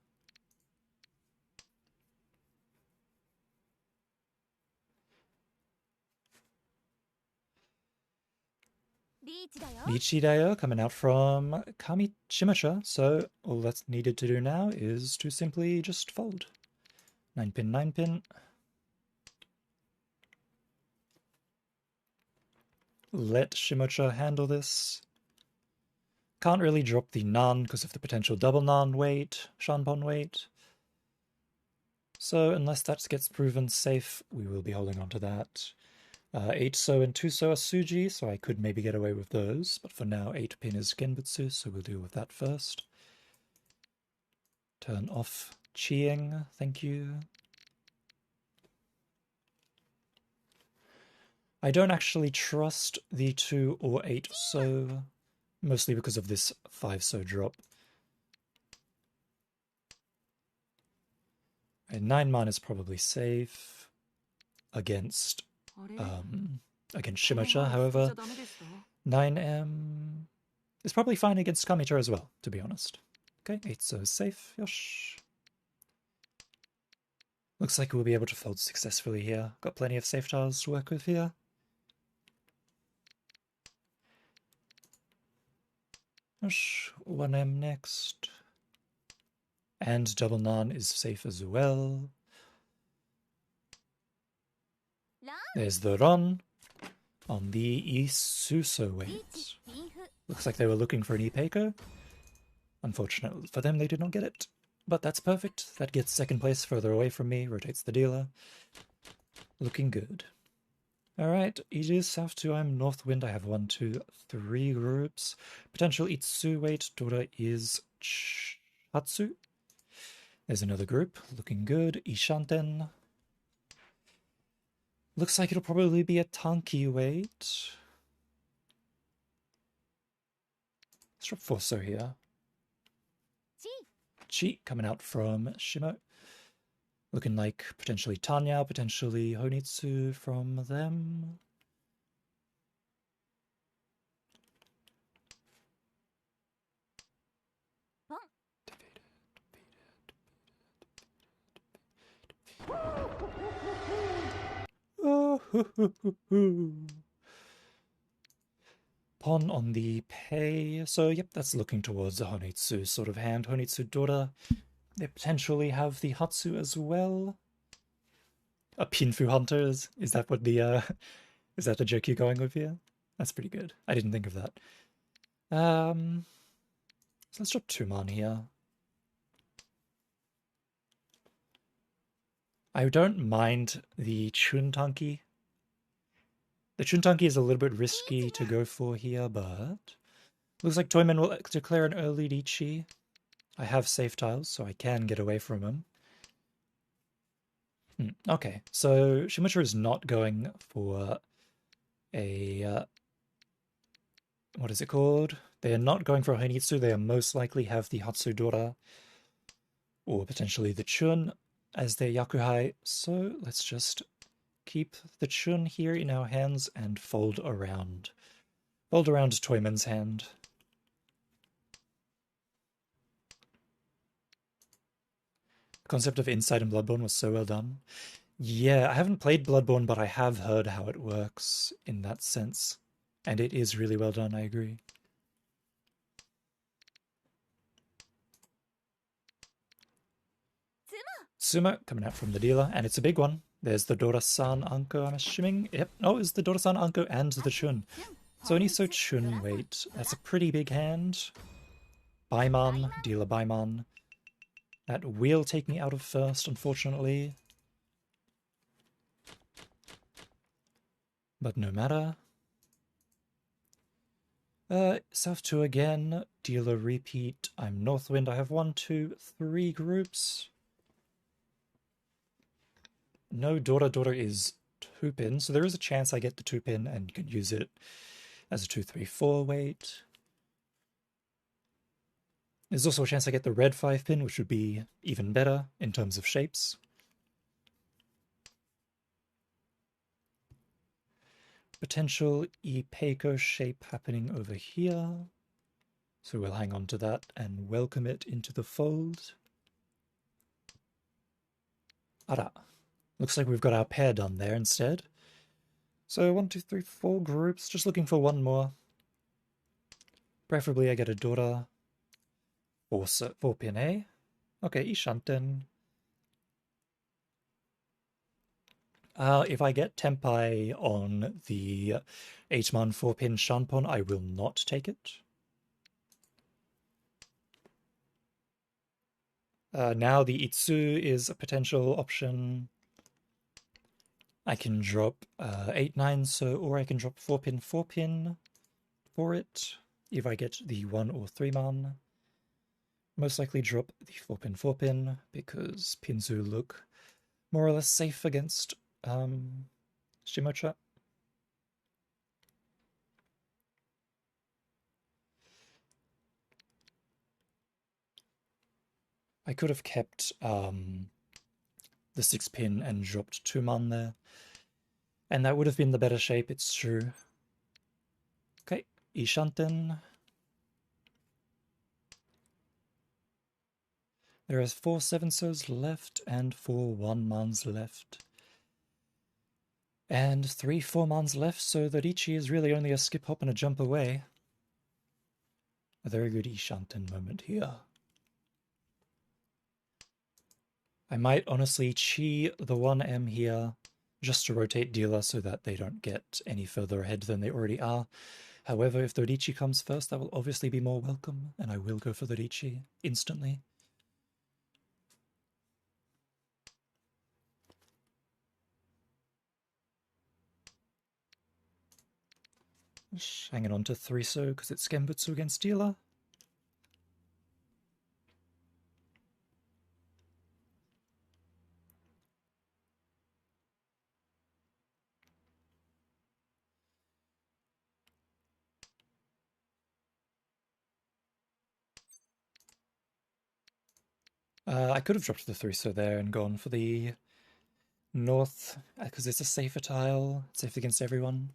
Bichidayo coming out from Shimocha, so all that's needed to do now is to simply just fold. 9-pin, 9-pin. let Shimocha handle this. Can't really drop the Nan because of the potential double Nan weight, Shanpon weight. So unless that gets proven safe, we will be holding on to that. 8 So and 2 So are Suji, so I could maybe get away with those. But for now, 8 Pin is Genbutsu, so we'll deal with that first. Turn off Chiing, thank you. I don't actually trust the 2 or 8 So, mostly because of this 5 So drop. A 9 man is probably safe against Shimocha, however. 9M is probably fine against Kamicha as well, to be honest. Okay, 8 So is safe, yosh. Looks like we'll be able to fold successfully here. Got plenty of safe tiles to work with here. Yosh, 1M next. And double Nan is safe as well. There's the Ron on the Isuso weight. Looks like they were looking for an Ipeiko. Unfortunately for them, they did not get it. But that's perfect. That gets second place further away from me, rotates the dealer. Looking good. Alright, it is South 2, I'm North Wind. I have 1, 2, 3 groups. Potential Itsu weight, Dora is Hatsu. There's another group, looking good. Ishanten. Looks like it'll probably be a Tanki weight. Let's drop 4 So here. Chi coming out from Shimo. Looking like potentially Tanya, potentially Honitsu from them. Oh, Pon on the pay. So, yep, that's looking towards a Honitsu sort of hand. Honitsu Dora. They potentially have the Hatsu as well. A Pinfu Hunter, is that what the, is that the joke you're going with here? That's pretty good. I didn't think of that. So let's drop 2 man here. I don't mind the Chuntanki. The Chuntanki is a little bit risky to go for here, but looks like Toyman will declare an early Ichi. I have safe tiles, so I can get away from him. Okay, so Shimocha is not going for a... what is it called? They are not going for a Honitsu. They are most likely have the Hatsudora or potentially the Chun as their Yakuhai. So let's just keep the Chun here in our hands and fold around. Fold around Toyman's hand. The concept of Insight in Bloodborne was so well done. Yeah, I haven't played Bloodborne, but I have heard how it works in that sense. And it is really well done, I agree. Sumo coming out from the dealer, and it's a big one. There's the Dora-san Anko, I'm assuming. Yep, oh, it's the Dora-san Anko and the Chun. So an Iso Chun weight. That's a pretty big hand. Baiman, dealer Baiman. That will take me out of first, unfortunately. But no matter. South 2 again. Dealer repeat. I'm Northwind. I have 1, 2, 3 groups. No, Dora is 2-pin, so there is a chance I get the 2-pin and can use it as a 2, 3, 4 weight. There's also a chance I get the red 5-pin, which would be even better in terms of shapes. Potential Ipeiko shape happening over here. So we'll hang on to that and welcome it into the fold. Ara. Looks like we've got our pair done there instead. So 1, 2, 3, 4 groups. Just looking for one more. Preferably I get a Dora. 4-pin A. Okay, Ishanten. If I get Tempai on the 8-man 4-pin Shanpon, I will not take it. Now the Itsu is a potential option. I can drop 8-9, or I can drop 4-pin 4-pin for it if I get the 1 or 3-man. Most likely drop the 4-pin 4-pin because Pinzu look more or less safe against Shimocha. I could have kept the 6-pin and dropped 2-man there, and that would have been the better shape, it's true. Okay, Ishanten. There are 4 7-sos left and 4 1-mans left. And 3 4-mans left, so that Ichi is really only a skip, hop, and a jump away. A very good Ishanten moment here. I might honestly chi the 1M here, just to rotate dealer so that they don't get any further ahead than they already are. However, if Dorichi comes first, that will obviously be more welcome, and I will go for Dorichi instantly. Just hanging on to 3-so because it's Genbutsu against dealer. I could have dropped the 3-so there and gone for the north, because it's a safer tile, it's safe against everyone.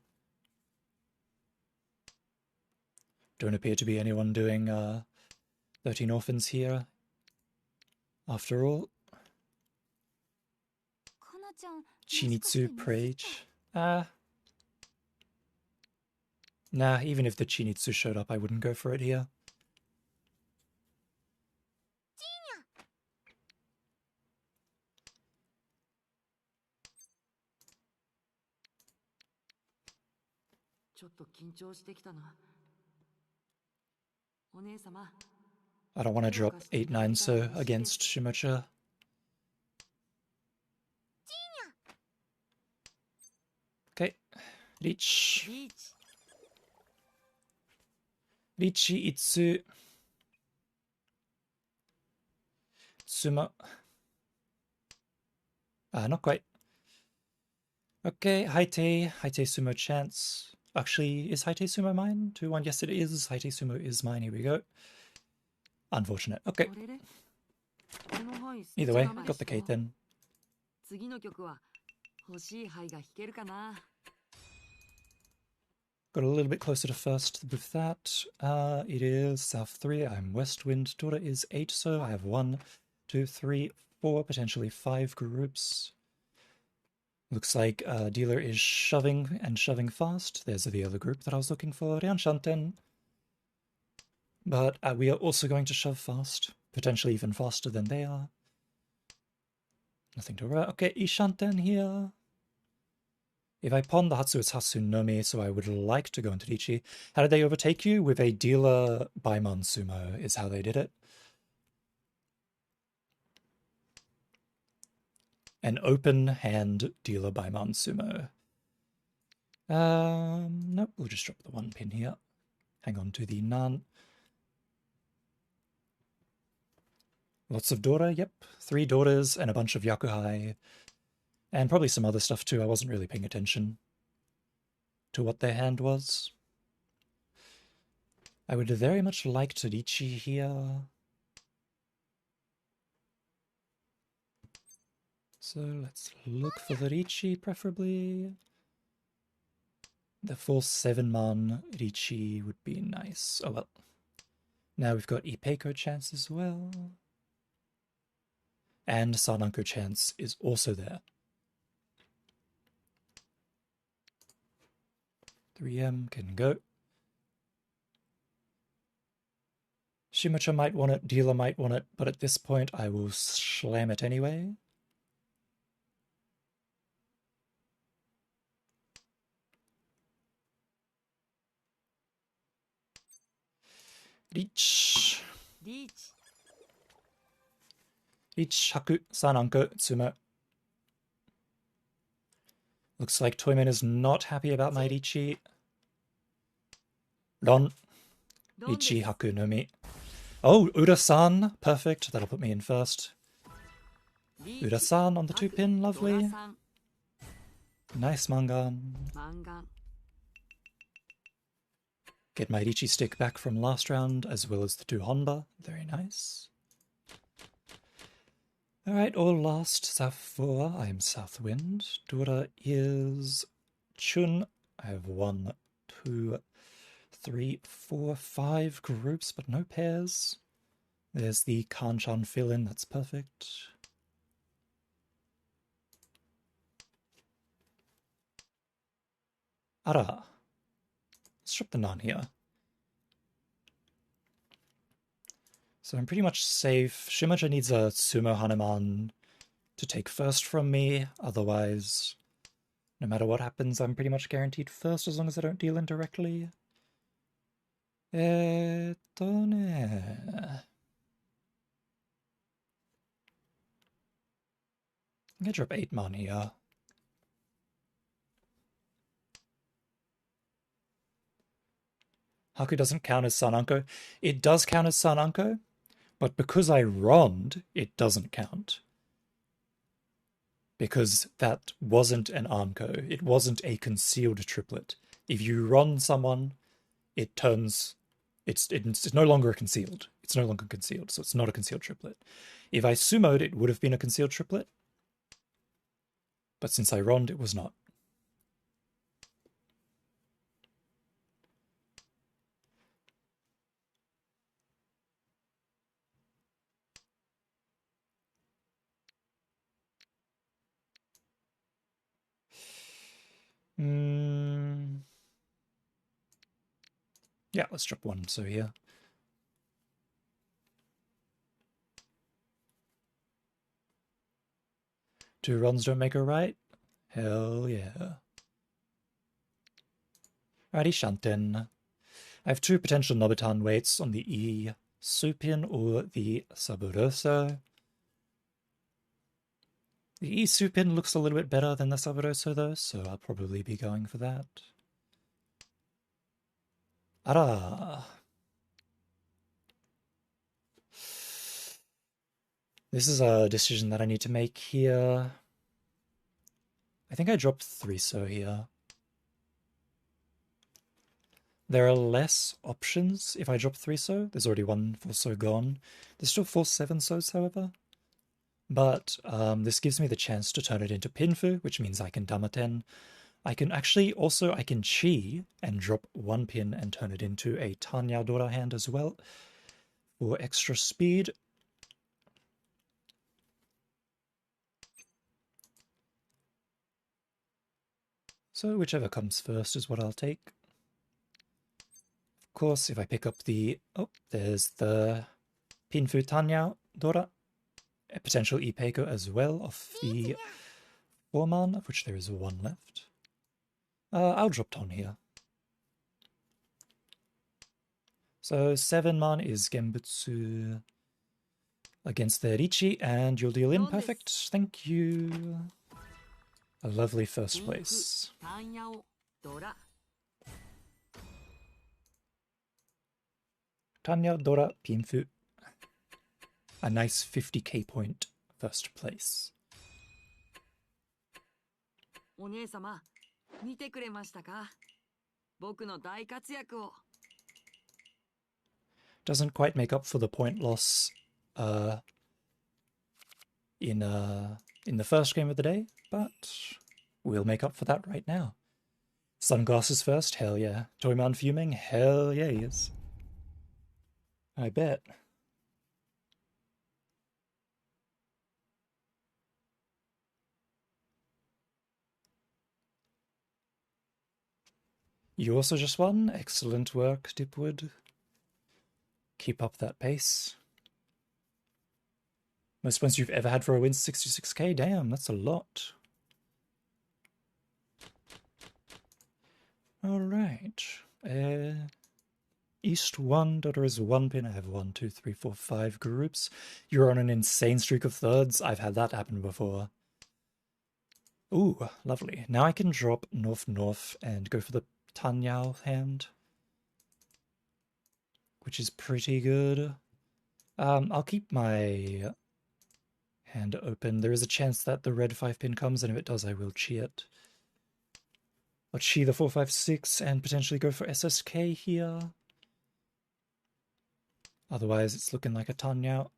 Don't appear to be anyone doing 13 orphans here, after all. Chinitsu Prage. Nah, even if the Chinitsu showed up, I wouldn't go for it here. I don't want to drop 8-9-so against Shimocha. Okay, Reach. Richi Itsu. Sumo. Not quite. Okay, Haite Sumo chance. Actually, is Haite Sumo mine? 2-1, yes it is. Haite Sumo is mine, here we go. Unfortunate. Okay. Either way, got the Kate then. Got a little bit closer to first with that. It is South 3. I'm West Wind. Dora is 8, so I have 1, 2, 3, 4, potentially 5 groups. Looks like dealer is shoving and shoving fast. There's the other group that I was looking for, Ryanshanten. But we are also going to shove fast, potentially even faster than they are. Nothing to worry. Okay, Ishanten here. If I pawn the Hatsu, it's Hatsu no Mi, so I would like to go into Richi. How did they overtake you? With a dealer Baimon Sumo is how they did it. An open hand dealer Baimon Sumo. Nope, we'll just drop the 1 pin here. Hang on to the Nan. Lots of Dora, yep. 3 daughters and a bunch of Yakuhai. And probably some other stuff too. I wasn't really paying attention to what their hand was. I would very much like Tadichi here. So let's look for the Richi, preferably. The full 7-man Richi would be nice. Oh well. Now we've got Ipeiko chance as well. And Sananko chance is also there. 3M can go. Shimocha might want it, dealer might want it, but at this point I will slam it anyway. Reach. リーチ Reach, Haku, Sananko, Tsumo. Looks like Toyman is not happy about my Richi. Ron. ロンです Ichi Haku no Mi. Oh, Ura-san. Perfect. That'll put me in first. リーチ Ura-san on the 2 pin. ドラ Lovely. さん Nice mangan. マンガン Get my Richi stick back from last round, as well as the 2 Honba. Very nice. Alright, all lost. South 4. I am Southwind. Dora is Chun. I have 1, 2, 3, 4, 5 groups, but no pairs. There's the Kanchan fill-in. That's perfect. Ara. Let's drop the Nan here. So I'm pretty much safe. Shimaja needs a Sumo Hanuman to take first from me. Otherwise, no matter what happens, I'm pretty much guaranteed first as long as I don't deal indirectly. I'm gonna drop 8 man here. Haku doesn't count as Sananko. It does count as Sananko, but because I rond, it doesn't count. Because that wasn't an Anko. It wasn't a concealed triplet. If you rond someone, it turns... It's no longer concealed. It's no longer concealed, so it's not a concealed triplet. If I sumoed, it would have been a concealed triplet. But since I rond, it was not. Yeah, let's drop 1 so here. Two runs don't make a right? Hell yeah. Alrighty, Shanten. I have 2 potential Nobutan weights on the E Supin or the Saboroso. The E Supin looks a little bit better than the Saboroso though, so I'll probably be going for that. Ara! This is a decision that I need to make here. I think I dropped 3 so here. There are less options if I drop 3 so. There's already 1 4 so gone. There's still 4 7 so's, however. But this gives me the chance to turn it into Pinfu, which means I can Damaten. I can actually also, I can Chi and drop 1 pin and turn it into a Tanya Dora hand as well for extra speed. So whichever comes first is what I'll take. Of course, if I pick up the... Oh, there's the Pinfu Tanya Dora. A potential Ipeiko as well of the 4-man, of which there is 1 left. I'll drop Ton here. So 7-man is Genbutsu against the Richi, and you'll deal in. Perfect. Thank you. A lovely first place. Tanya Dora Pinfu. A nice 50k point first place. お姉様、見てくれましたか？僕の大活躍を。Doesn't quite make up for the point loss in the first game of the day, but we'll make up for that right now. Sunglasses first, hell yeah. Toyman fuming, hell yeah he is. I bet. You also just won. Excellent work, Dipwood. Keep up that pace. Most points you've ever had for a win, 66k? Damn, that's a lot. Alright. East 1, daughter is 1 pin. I have 1, 2, 3, 4, 5 groups. You're on an insane streak of thirds. I've had that happen before. Ooh, lovely. Now I can drop North North and go for the Tanyao hand, which is pretty good. I'll keep my hand open. There is a chance that the red 5 pin comes, and if it does, I will chi it. I'll chi the 4, 5, 6 and potentially go for SSK here. Otherwise, it's looking like a Tanyao.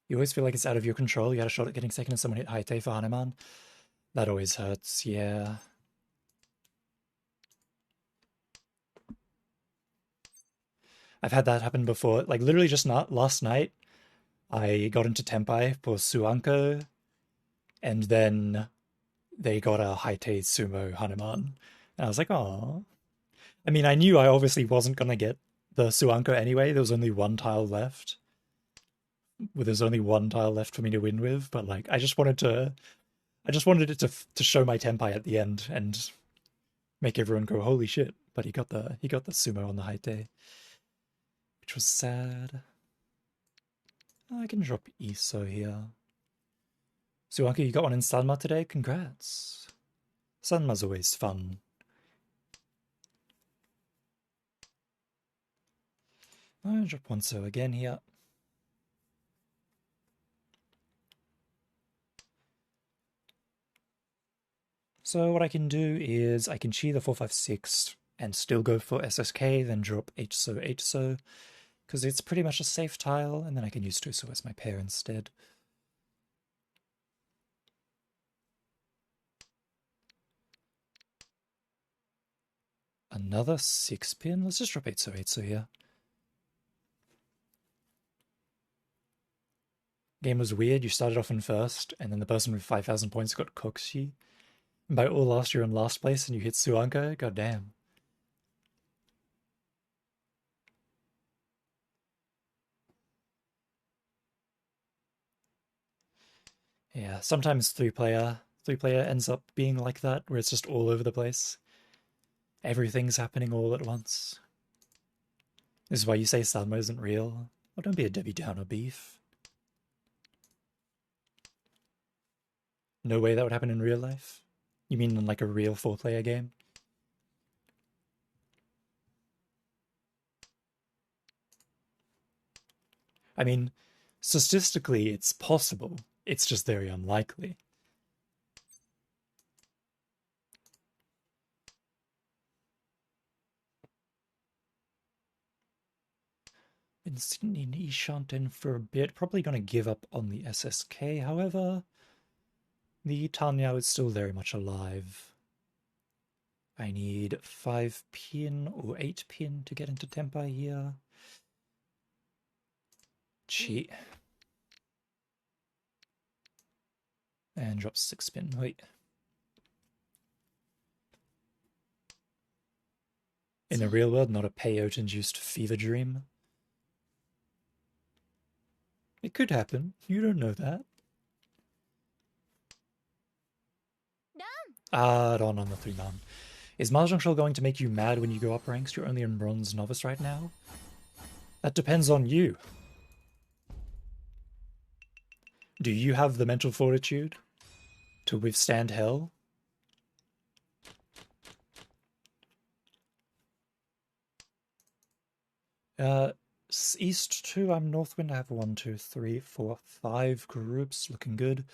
You always feel like it's out of your control. You had a shot at getting second and someone hit Haite for Hanuman. That always hurts, yeah. I've had that happen before. Like, literally just last night, I got into Tenpai for Suanko, and then they got a Haite Sumo Hanuman. And I was like, oh. I mean, I knew I obviously wasn't going to get the Suanko anyway. There was only one tile left. There's only one tile left for me to win with, but like, I just wanted it to show my Tenpai at the end and make everyone go, holy shit. But he got the Sumo on the Haite, which was sad. I can drop Iso here. Suanka, you got one in Sanma today? Congrats. Sanma's always fun. I'll drop one so again here. So what I can do is I can chi the 4, 5, 6 and still go for SSK, then drop H-so, because it's pretty much a safe tile, and then I can use Tuso as my pair instead. Another 6 pin? Let's just drop 8-so here. Game was weird. You started off in first, and then the person with 5,000 points got Kokshi. And by all last, you're in last place, and you hit Suanka? God damn. Yeah, sometimes three-player ends up being like that, where it's just all over the place. Everything's happening all at once. This is why you say Sanmo isn't real. Oh, don't be a Debbie Downer, Beef. No way that would happen in real life? You mean in like a real 4-player game? I mean, statistically it's possible. It's just very unlikely. Been sitting in Ishanten for a bit. Probably going to give up on the SSK, however. The Tanyao is still very much alive. I need 5 pin or 8 pin to get into Tenpai here. Cheat. And drop 6 pin. Wait. In the real world, not a peyote-induced fever dream. It could happen. You don't know that. Don on the 3-man. Is Mahjong Soul going to make you mad when you go up ranks? You're only in Bronze Novice right now? That depends on you. Do you have the mental fortitude to withstand hell? East 2, I'm Northwind. I have 1, 2, 3, 4, 5 groups. Looking good.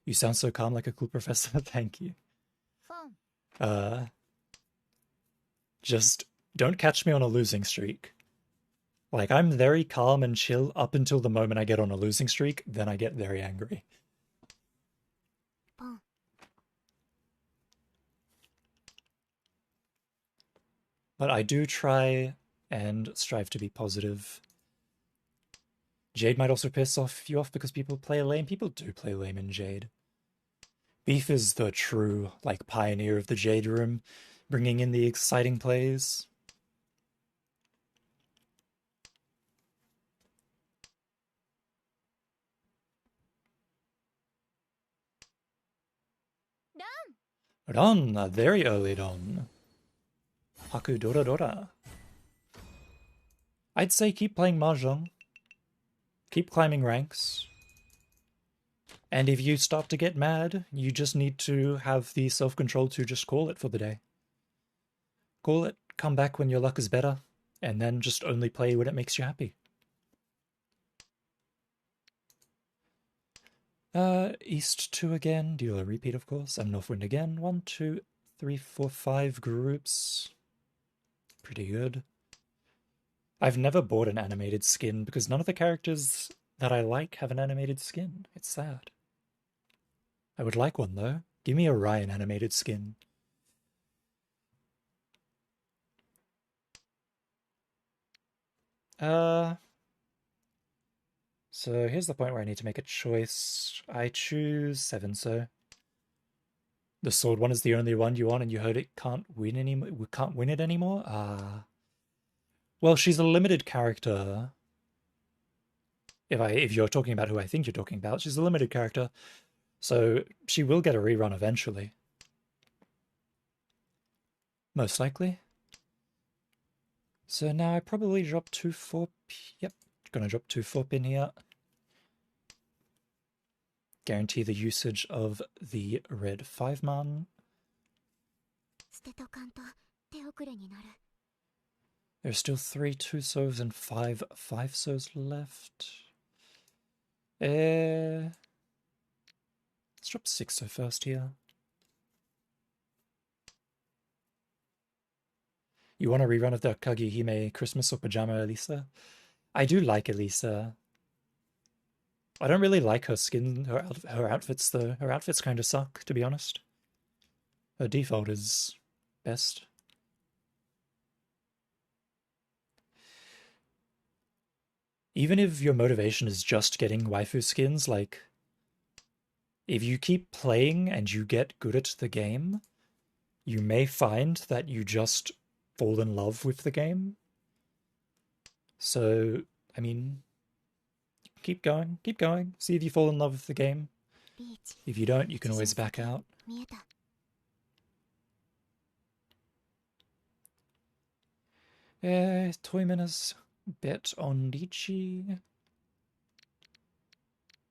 You sound so calm like a cool professor. Thank you. Just don't catch me on a losing streak. Like, I'm very calm and chill up until the moment I get on a losing streak, then I get very angry. But I do try and strive to be positive. Jade might also piss you off because people play lame. People do play lame in Jade. Beef is the true, like, pioneer of the Jade room, bringing in the exciting plays. Dawn, a very early dawn. Haku Dora Dora. I'd say keep playing Mahjong. Keep climbing ranks. And if you start to get mad, you just need to have the self-control to just call it for the day. Call it, come back when your luck is better, and then just only play when it makes you happy. East 2 again, deal a repeat of course, and Northwind again. 1, 2, 3, 4, 5 groups. Pretty good. I've never bought an animated skin because none of the characters that I like have an animated skin. It's sad. I would like one though. Give me a Ryan animated skin. So here's the point where I need to make a choice. I choose 7, so the sword one is the only one you want, and you heard it can't win anymore. We can't win it anymore. Well, she's a limited character. If you're talking about who I think you're talking about, she's a limited character, so she will get a rerun eventually, most likely. So now I probably drop 2 4. Yep, gonna drop 2 4 pin here. Guarantee the usage of the red 5-man. There's still 3 2-sos and 5 5-sos left. Let's drop 6-so first here. You want a rerun of the Kagehime Christmas or Pajama Elisa? I do like Elisa. I don't really like her skin, her outfits though. Her outfits kind of suck, to be honest. Her default is best. Even if your motivation is just getting waifu skins, like, if you keep playing and you get good at the game, you may find that you just fall in love with the game. So, I mean, keep going, see if you fall in love with the game. If you don't, you can always back out. Toyman bet on Lichi.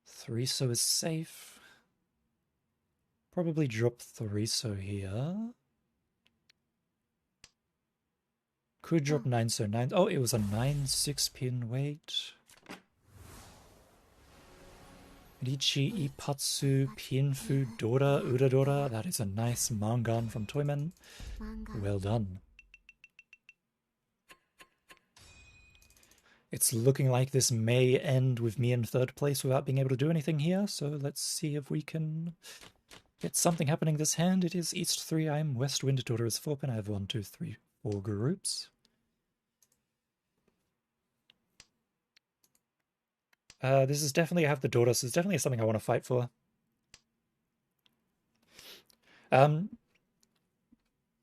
3-so is safe. Probably drop 3-so here. Could drop 9-so 9. Oh, it was a 9-6 pin weight. Lichi Ipatsu Pinfu Dora Udadora. That is a nice mangan from Toyman. Well done. It's looking like this may end with me in 3rd place without being able to do anything here, so let's see if we can get something happening this hand. It is East 3, I'm West Wind, Daughter is 4 pin. I have 1, 2, 3, 4 groups. This is definitely, I have the daughter, so it's definitely something I want to fight for.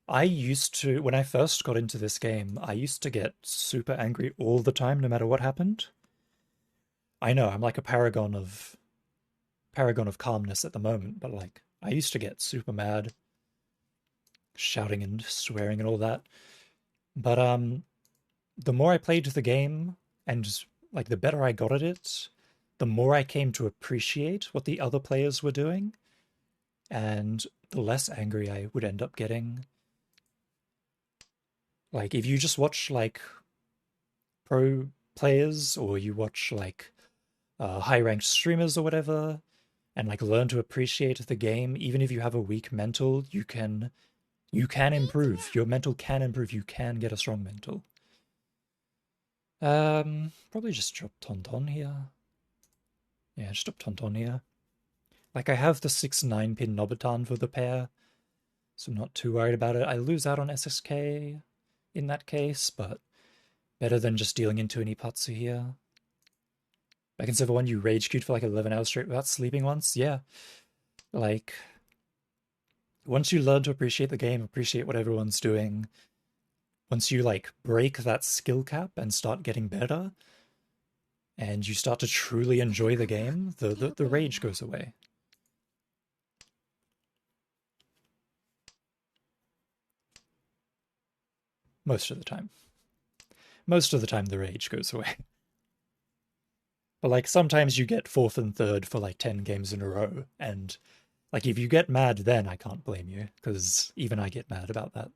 I used to, when I first got into this game, I used to get super angry all the time, no matter what happened. I know, I'm like a paragon of calmness at the moment, but like, I used to get super mad, shouting and swearing and all that. But the more I played the game, and like the better I got at it, the more I came to appreciate what the other players were doing, and the less angry I would end up getting. Like, if you just watch, like, pro players, or you watch, like, high-ranked streamers or whatever, and, like, learn to appreciate the game, even if you have a weak mental, you can improve. Your mental can improve. You can get a strong mental. Probably just drop Tonton here. Yeah, just drop Tonton here. Like, I have the 6-9 pin Nobutan for the pair, so I'm not too worried about it. I lose out on SSK in that case, but better than just dealing into an Ipatsu here. Back in Server 1, you rage queued for like 11 hours straight without sleeping once? Yeah. Like, once you learn to appreciate the game, appreciate what everyone's doing, once you like break that skill cap and start getting better, and you start to truly enjoy the game, the rage goes away. most of the time. Most of the time the rage goes away. But like sometimes you get 4th and 3rd for like 10 games in a row, and like if you get mad then I can't blame you, because even I get mad about that.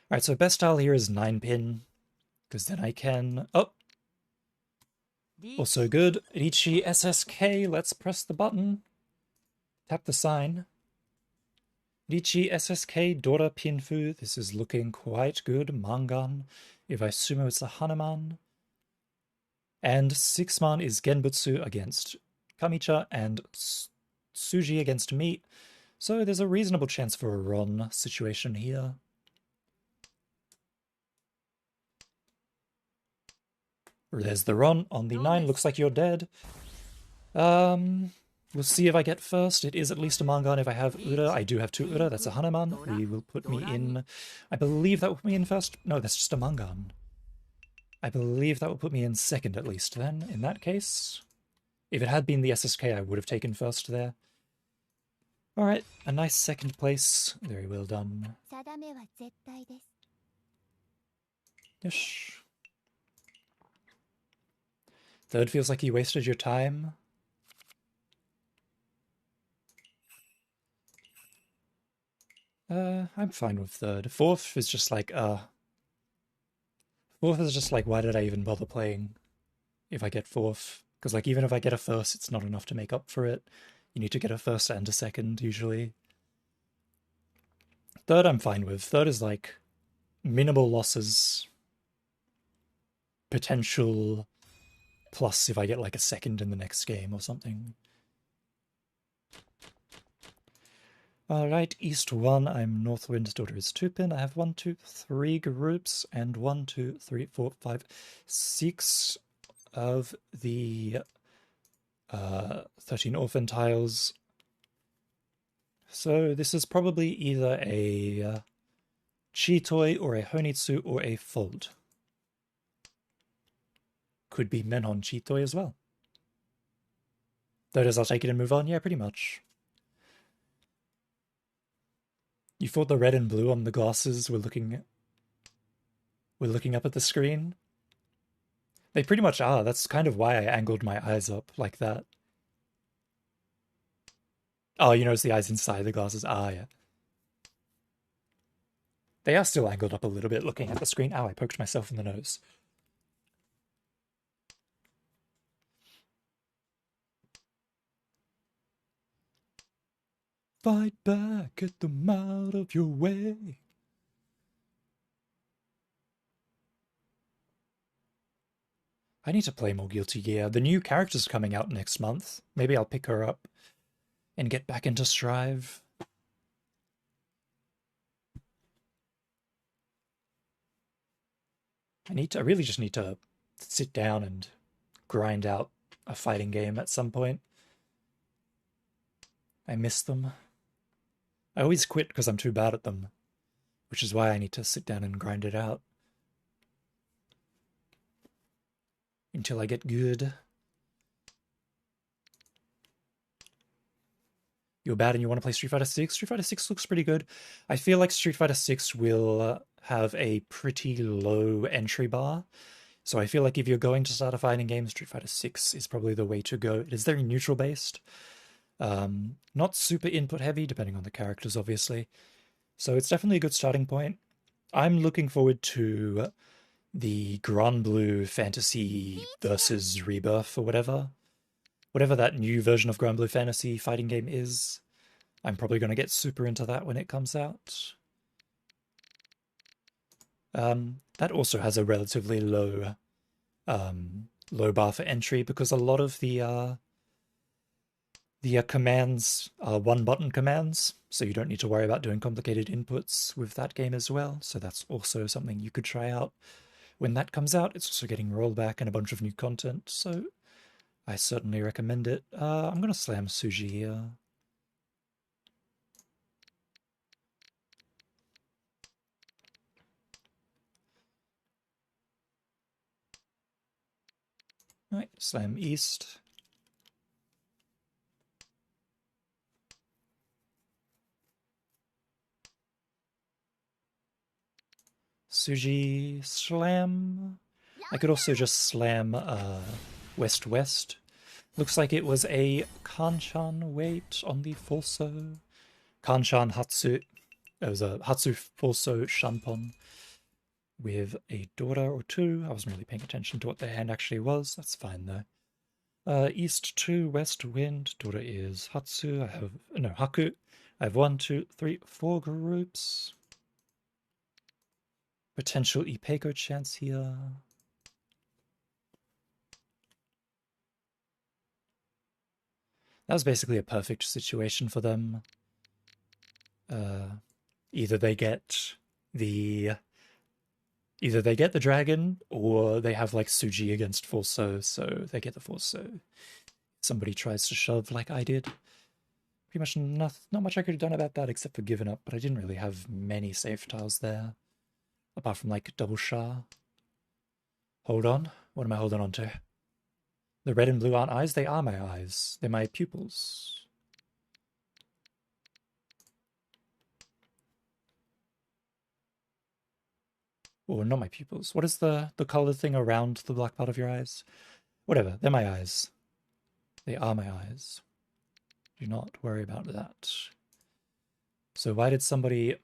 Alright, so best tile here is 9-pin, because then I can... Oh! Also good. Richi SSK, let's press the button. Tap the sign. Richi SSK Dora Pinfu, this is looking quite good. Mangan. If I sumo, it's a Hanuman. And 6-man is Genbutsu against Kamicha and Suji against Meat. So there's a reasonable chance for a Ron situation here. There's the Ron on the 9. Looks like you're dead. We'll see if I get first. It is at least a Mangan if I have Ura. I do have 2 Ura. That's a Hanuman. We will put me in... I believe that will put me in first. No, that's just a Mangan. I believe that will put me in second at least then, in that case. If it had been the SSK, I would have taken first there. Alright, a nice second place. Very well done. Yes. Third feels like you wasted your time. I'm fine with third. Fourth is just like, Fourth is just like, why did I even bother playing if I get fourth? Because like, even if I get a first, it's not enough to make up for it. You need to get a first and a second, usually. Third I'm fine with. Third is like, minimal losses. Potential plus if I get like a second in the next game or something. Alright, East 1, I'm Northwind's daughter is 2-pin. I have 1, 2, 3 groups, and 1, 2, 3, 4, 5, 6 of the 13 orphan tiles. So this is probably either a Chitoi or a Honitsu or a Fold. Could be Menhon Chitoi as well. Though does I'll take it and move on? Yeah, pretty much. You thought the red and blue on the glasses were looking up at the screen? They pretty much are. That's kind of why I angled my eyes up like that. Oh, you notice the eyes inside the glasses? Ah, yeah. They are still angled up a little bit looking at the screen. Ow, I poked myself in the nose. Fight back, get them out of your way. I need to play more Guilty Gear. The new character's coming out next month. Maybe I'll pick her up and get back into Strive. I really just need to sit down and grind out a fighting game at some point. I miss them. I always quit because I'm too bad at them, which is why I need to sit down and grind it out until I get good. You're bad and you want to play Street Fighter 6? Street Fighter 6 looks pretty good. I feel like Street Fighter 6 will have a pretty low entry bar. So I feel like if you're going to start a fighting game, Street Fighter 6 is probably the way to go. It is very neutral based. Not super input heavy, depending on the characters, obviously. So it's definitely a good starting point. I'm looking forward to the Grand Blue Fantasy versus Rebirth or whatever. Whatever that new version of Grand Blue Fantasy fighting game is. I'm probably going to get super into that when it comes out. That also has a relatively low bar for entry because a lot of the commands are one-button commands, so you don't need to worry about doing complicated inputs with that game as well. So that's also something you could try out when that comes out. It's also getting rollback and a bunch of new content, so I certainly recommend it. I'm going to slam Suji here. Alright, slam East. Suji slam. I could also just slam West West. Looks like it was a Kanchan weight on the Fulso. Kanchan Hatsu. It was a Hatsu Fulso Shampon with a daughter or two. I wasn't really paying attention to what their hand actually was. That's fine though. East 2, West Wind. Daughter is Hatsu. I have no Haku. I have 1, 2, 3, 4 groups. Potential Ipeco chance here. That was basically a perfect situation for them. Either they get the dragon, or they have like Suji against Fulso, so they get the Fulso. Somebody tries to shove like I did. Pretty much not much I could have done about that except for giving up, but I didn't really have many safe tiles there. Apart from like double Shah. Hold on. What am I holding on to? The red and blue aren't eyes, they are my eyes. They're my pupils. Or not my pupils. What is the colored thing around the black part of your eyes? Whatever, they're my eyes. They are my eyes. Do not worry about that. So why did somebody...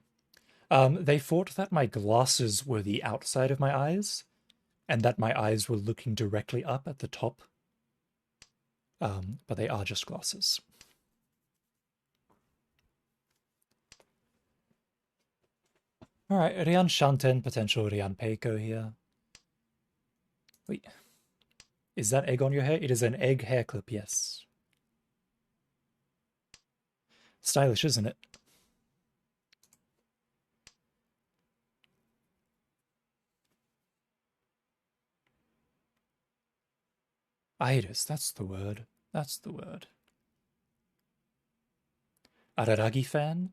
they thought that my glasses were the outside of my eyes, and that my eyes were looking directly up at the top. But they are just glasses. Alright, Rian Shanten, potential Rian Peiko here. Wait. Is that egg on your hair? It is an egg hair clip, yes. Stylish, isn't it? Iris, that's the word. That's the word. Araragi fan?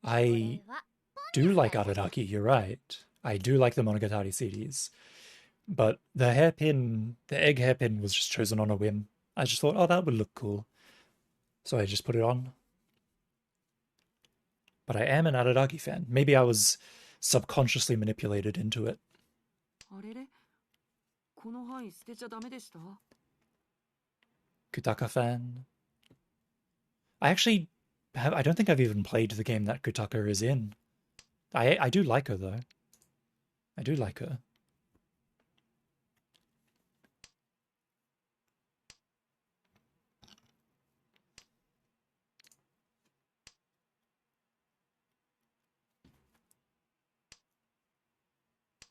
I do like Araragi, you're right. I do like the Monogatari CDs. But the hairpin, the egg hairpin was just chosen on a whim. I just thought, oh, that would look cool. So I just put it on. But I am an Araragi fan. Maybe I was subconsciously manipulated into it. Kutaka fan. I don't think I've even played the game that Kutaka is in. I do like her though. I do like her.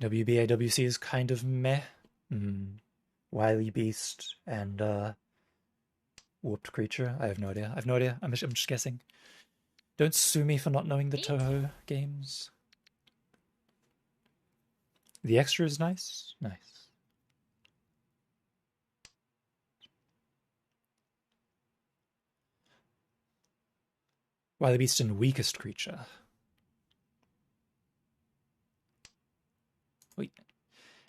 WBAWC is kind of meh. Wily Beast and Warped Creature. I have no idea. I'm just guessing. Don't sue me for not knowing the Toho games. The extra is nice. Nice. Wily Beast and Weakest Creature. Wait.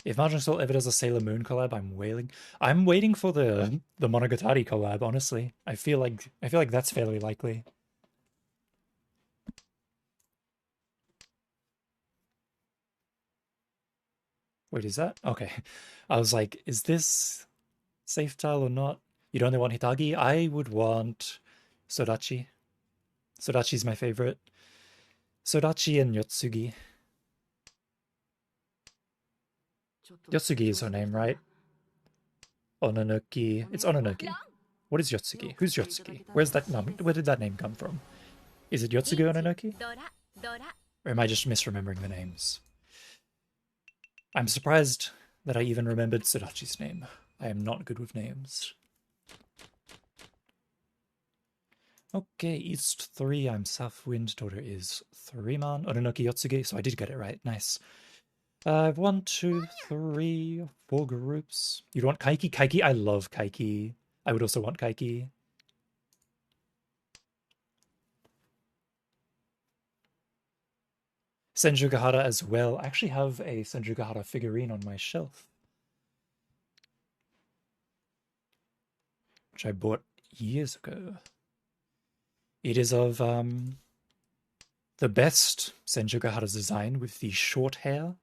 If Mahjong Soul ever does a Sailor Moon collab, I'm wailing. I'm waiting for the Monogatari collab, honestly. I feel like that's fairly likely. Wait, is that? Okay. I was like, is this safe tile or not? You'd only want Hitagi? I would want Sodachi. Sodachi's my favorite. Sodachi and Yotsugi. Yotsugi is her name, right? Ononoki. It's Ononoki. What is Yotsugi? Who's Yotsugi? Where did that name come from? Is it Yotsugi Ononoki? Or am I just misremembering the names? I'm surprised that I even remembered Sodachi's name. I am not good with names. Okay, East 3, I'm South Wind, daughter is 3-man. Ononoki Yotsugi, so I did get it right. Nice. 1, 2, 3, 4 groups. You'd want Kaiki? Kaiki, I love Kaiki. I would also want Kaiki. Senjugahara as well. I actually have a Senjugahara figurine on my shelf, which I bought years ago. It is of the best Senjugahara design with the short hair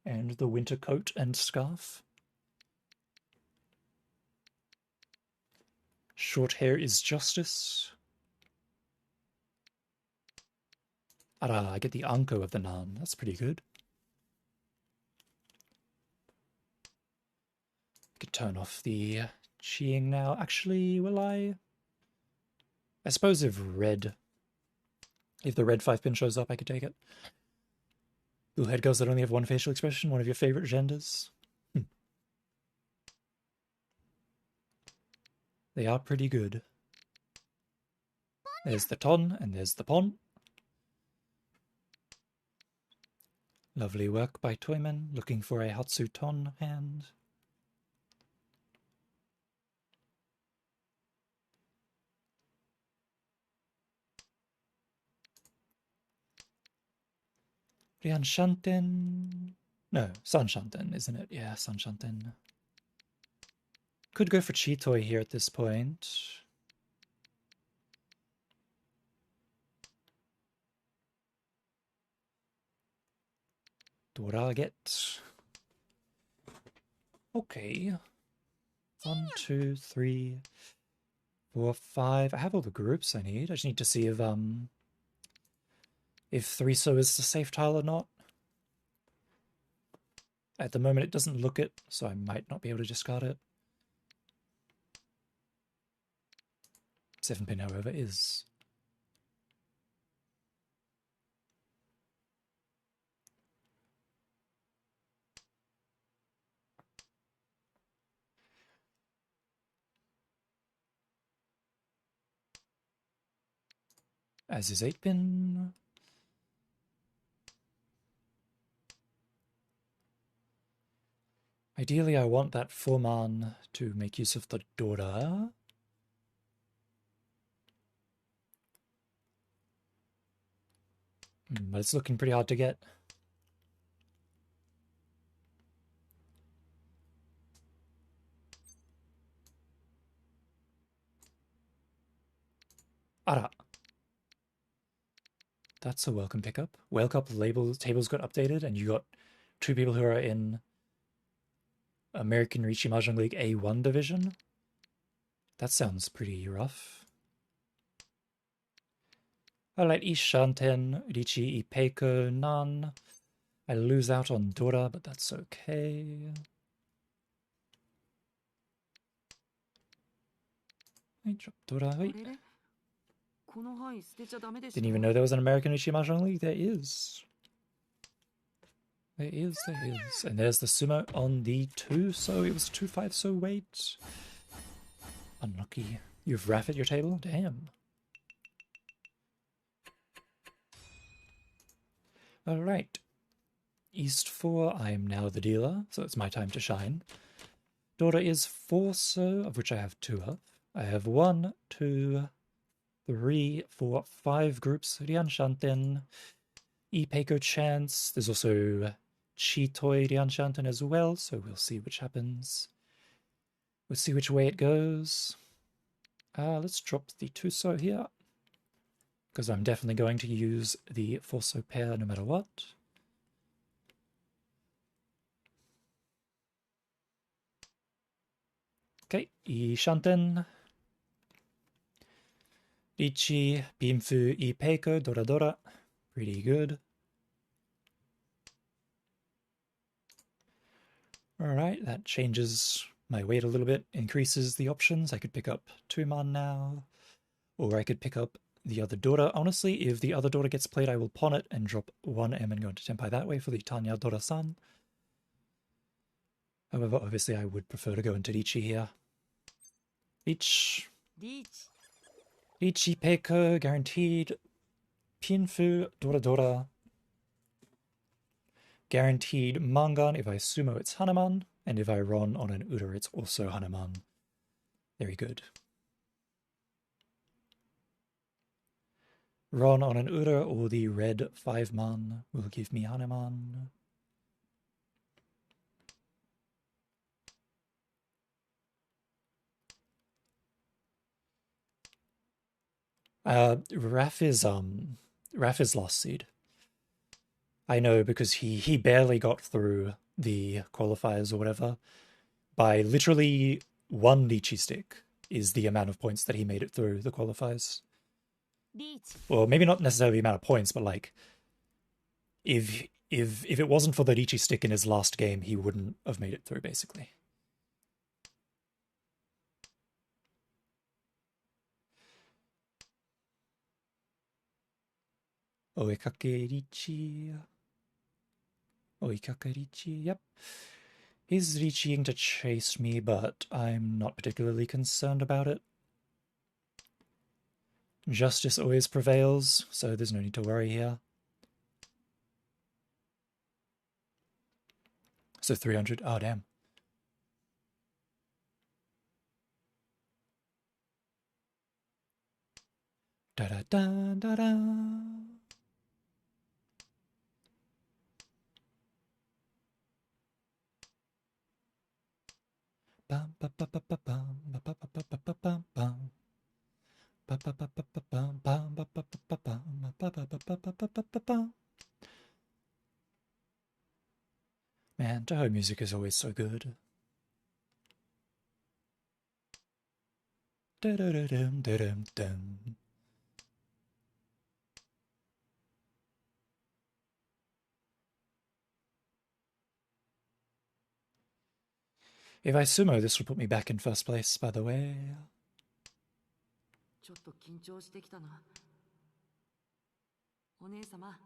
And the winter coat and scarf. Short hair is justice. Ara, I get the anko of the Nan. That's pretty good. I could turn off the cheeing now. Actually, will I? I suppose if the red 5-pin shows up, I could take it. Blue head girls that only have one facial expression, one of your favorite genders. They are pretty good. There's the ton, and there's the pon. Lovely work by Toyman, looking for a Hatsu ton hand. Ryan Shanten. No, San Shanten, isn't it? Yeah, San Shanten. Could go for Chitoy here at this point. Dora get. Okay. 1, 2, 3, 4, 5. I have all the groups I need. I just need to see if 3-so is the safe tile or not. At the moment, it doesn't look it, so I might not be able to discard it. 7-pin, however, is. As is 8-pin. Ideally, I want that 4-man to make use of the Dora. But it's looking pretty hard to get. Ara. That's a welcome pickup. Welcome tables got updated, and you got 2 people who are in American Riichi Mahjong League A1 division. That sounds pretty rough. Alright, Ishanten, Riichi Ipeiko, Nan. I lose out on Dora, but that's okay. I drop Dora. Wait. Didn't even know there was an American Riichi Mahjong League. There is. There is. And there's the sumo on the 2-so. It was 2-5-so weight. Unlucky. You've Raff at your table? Damn. Alright. East 4, I am now the dealer, so it's my time to shine. Dora is 4-so, of which I have 2 of. I have 1, 2, 3, 4, 5 groups. Ryan Shanten, Ipeiko chance. There's also Chitoy Ryan Shanten as well, so we'll see which happens. We'll see which way it goes. Let's drop the 2-so here, because I'm definitely going to use the 4-so pair no matter what. Okay, Ishanten. Ichi, Bimfu, Ipeiko, Dora Dora. Pretty good. Alright, that changes my weight a little bit, increases the options. I could pick up 2-man now, or I could pick up the other Dora. Honestly, if the other Dora gets played, I will pawn it and drop 1M and go into Tenpai that way for the Tanya Dora-san. However, obviously I would prefer to go into Riichi here. Riichi Peiko, guaranteed. Pinfu, Dora Dora. Guaranteed Mangan. If I sumo, it's Hanuman. And if I Ron on an Uda, it's also Hanuman. Very good. Ron on an Uda or the red 5-man will give me Hanuman. Raf is lost seed. I know because he barely got through the qualifiers or whatever by literally one lychee stick is the amount of points that he made it through the qualifiers. リーチ Well, maybe not necessarily the amount of points, but like if it wasn't for the lychee stick in his last game, he wouldn't have made it through basically. Oikake lychee. Oikake lychee, yep. He's reaching to chase me, but I'm not particularly concerned about it. Justice always prevails, so there's no need to worry here. So 300, oh damn. Da da da da da. Bum ba ba ba ba bum ba ba ba ba ba ba bum bum. Ba ba ba ba ba bum bum ba ba ba ba bum ba ba ba ba ba ba ba ba bum. Man, Toho music is always so good. Da da da dum da dum dum. If I sumo, this will put me back in first place, by the way. ちょっと緊張してきたな。お姉様、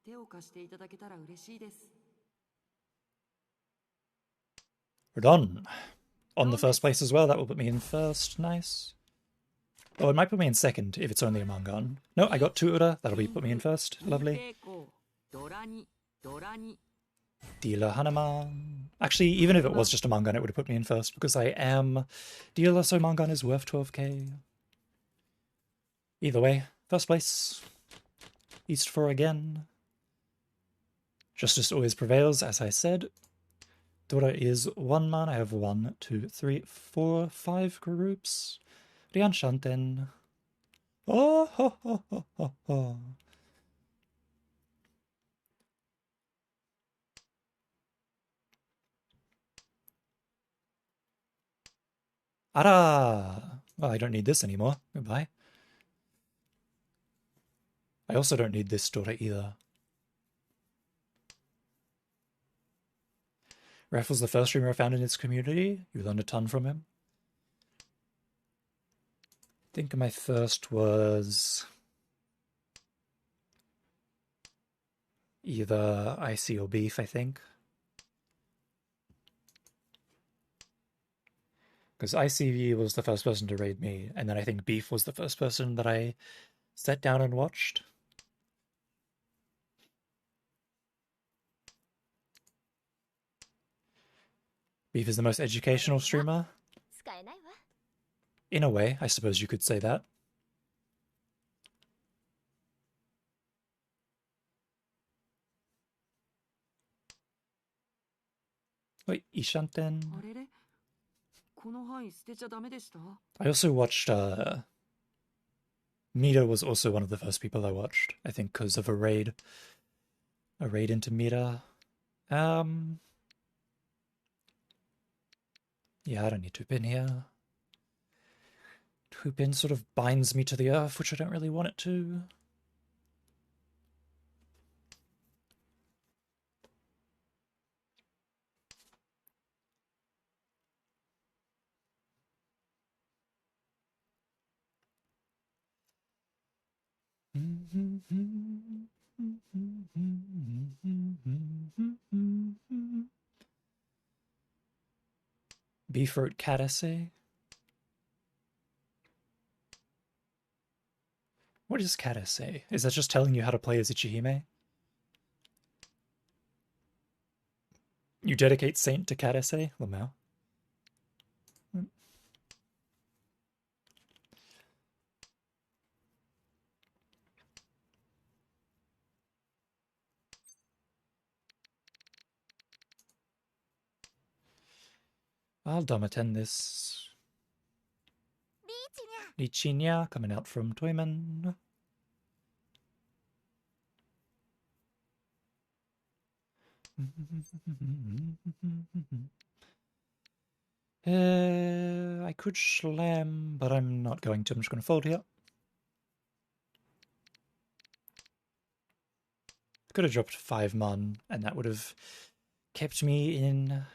手を貸していただけたら嬉しいです。 We're done. On the first place as well, that will put me in first. Nice. Oh, it might put me in second if it's only a Mangan. No, I got 2 Ura. That'll put me in first. Lovely. ドラに、ドラに。 Dealer Hanuman. Actually, even if it was just a Mangan, it would have put me in first because I am Dealer, so Mangan is worth 12k. Either way, first place. East 4 again. Justice always prevails, as I said. Dora is 1 man. I have 1, 2, 3, 4, 5 groups. Rian Shanten. Oh, ho, ho, ho, ho, ho. Ara! Well, I don't need this anymore. Goodbye. I also don't need this Dora either. Ref was the first streamer I found in his community. You learned a ton from him. I think my first was either Icy or Beef, I think. Because ICV was the first person to raid me, and then I think Beef was the first person that I sat down and watched. Beef is the most educational streamer. 使えないわ In a way, I suppose you could say that. Wait, Ishanten. あれれこの範囲捨てちゃダメでした I also watched, Mira was also one of the first people I watched, I think because of a raid. A raid into Mira. Yeah, I don't need 2-pin here. 2-pin sort of binds me to the earth, which I don't really want it to. Beefroot Katase. What is Katase? Is that just telling you how to play as Ichihime? You dedicate Saint to Katase? Lamau. I'll dumb attend this. リーチにゃ Lichinya coming out from Toyman. I could slam, but I'm not going to. I'm just going to fold here. Could have dropped 5 mon, and that would have kept me in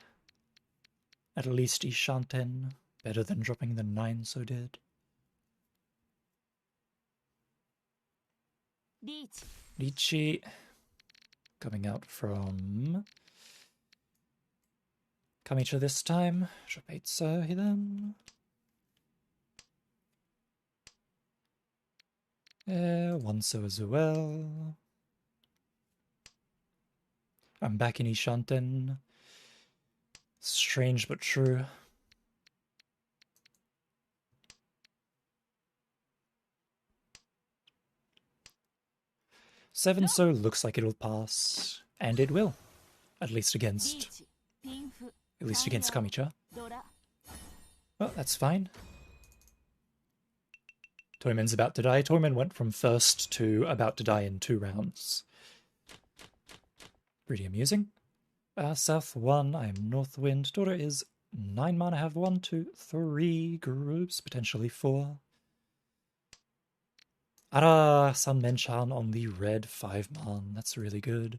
at least Ishanten. Better than dropping the 9 so did. Lichi coming out from Kamicha this time. Drop 8 so then. 1 so as well. I'm back in Ishanten. Strange but true. Seven so looks like it'll pass, and it will. At least against Kamicha. Well, that's fine. Toyman's about to die. Toyman went from first to about to die in 2 rounds. Pretty amusing. South 1, I'm Northwind. Daughter is 9 mana. I have 1, 2, 3 groups, potentially 4. Ara Sun Menchan on the red 5 man. That's really good.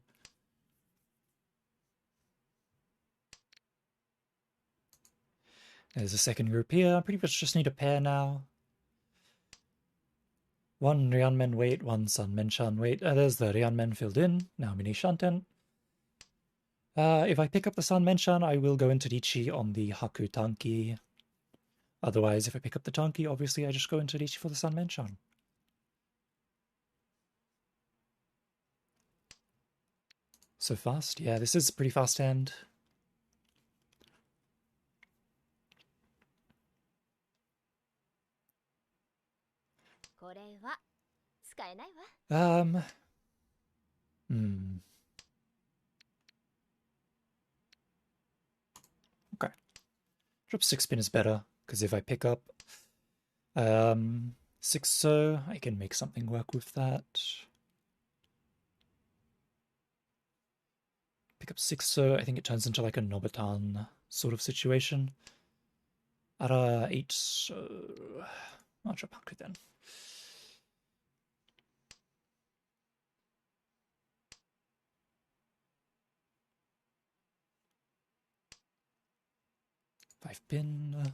There's a second group here. I pretty much just need a pair now. 1 Ryanmen wait, 1 Sun Menchan wait. There's the Ryanmen filled in. Now Mini Shanten. If I pick up the Sun Menchan, I will go into Richi on the Haku Tanki. Otherwise, if I pick up the Tanki, obviously I just go into Richi for the Sun Menchan. So fast? Yeah, this is a pretty fast hand. Okay. Drop 6 pin is better, because if I pick up 6 so, I can make something work with that. Pick up 6 so, I think it turns into like a Nobatan sort of situation. Ara 8 so, I'll drop Haku then. Five pin.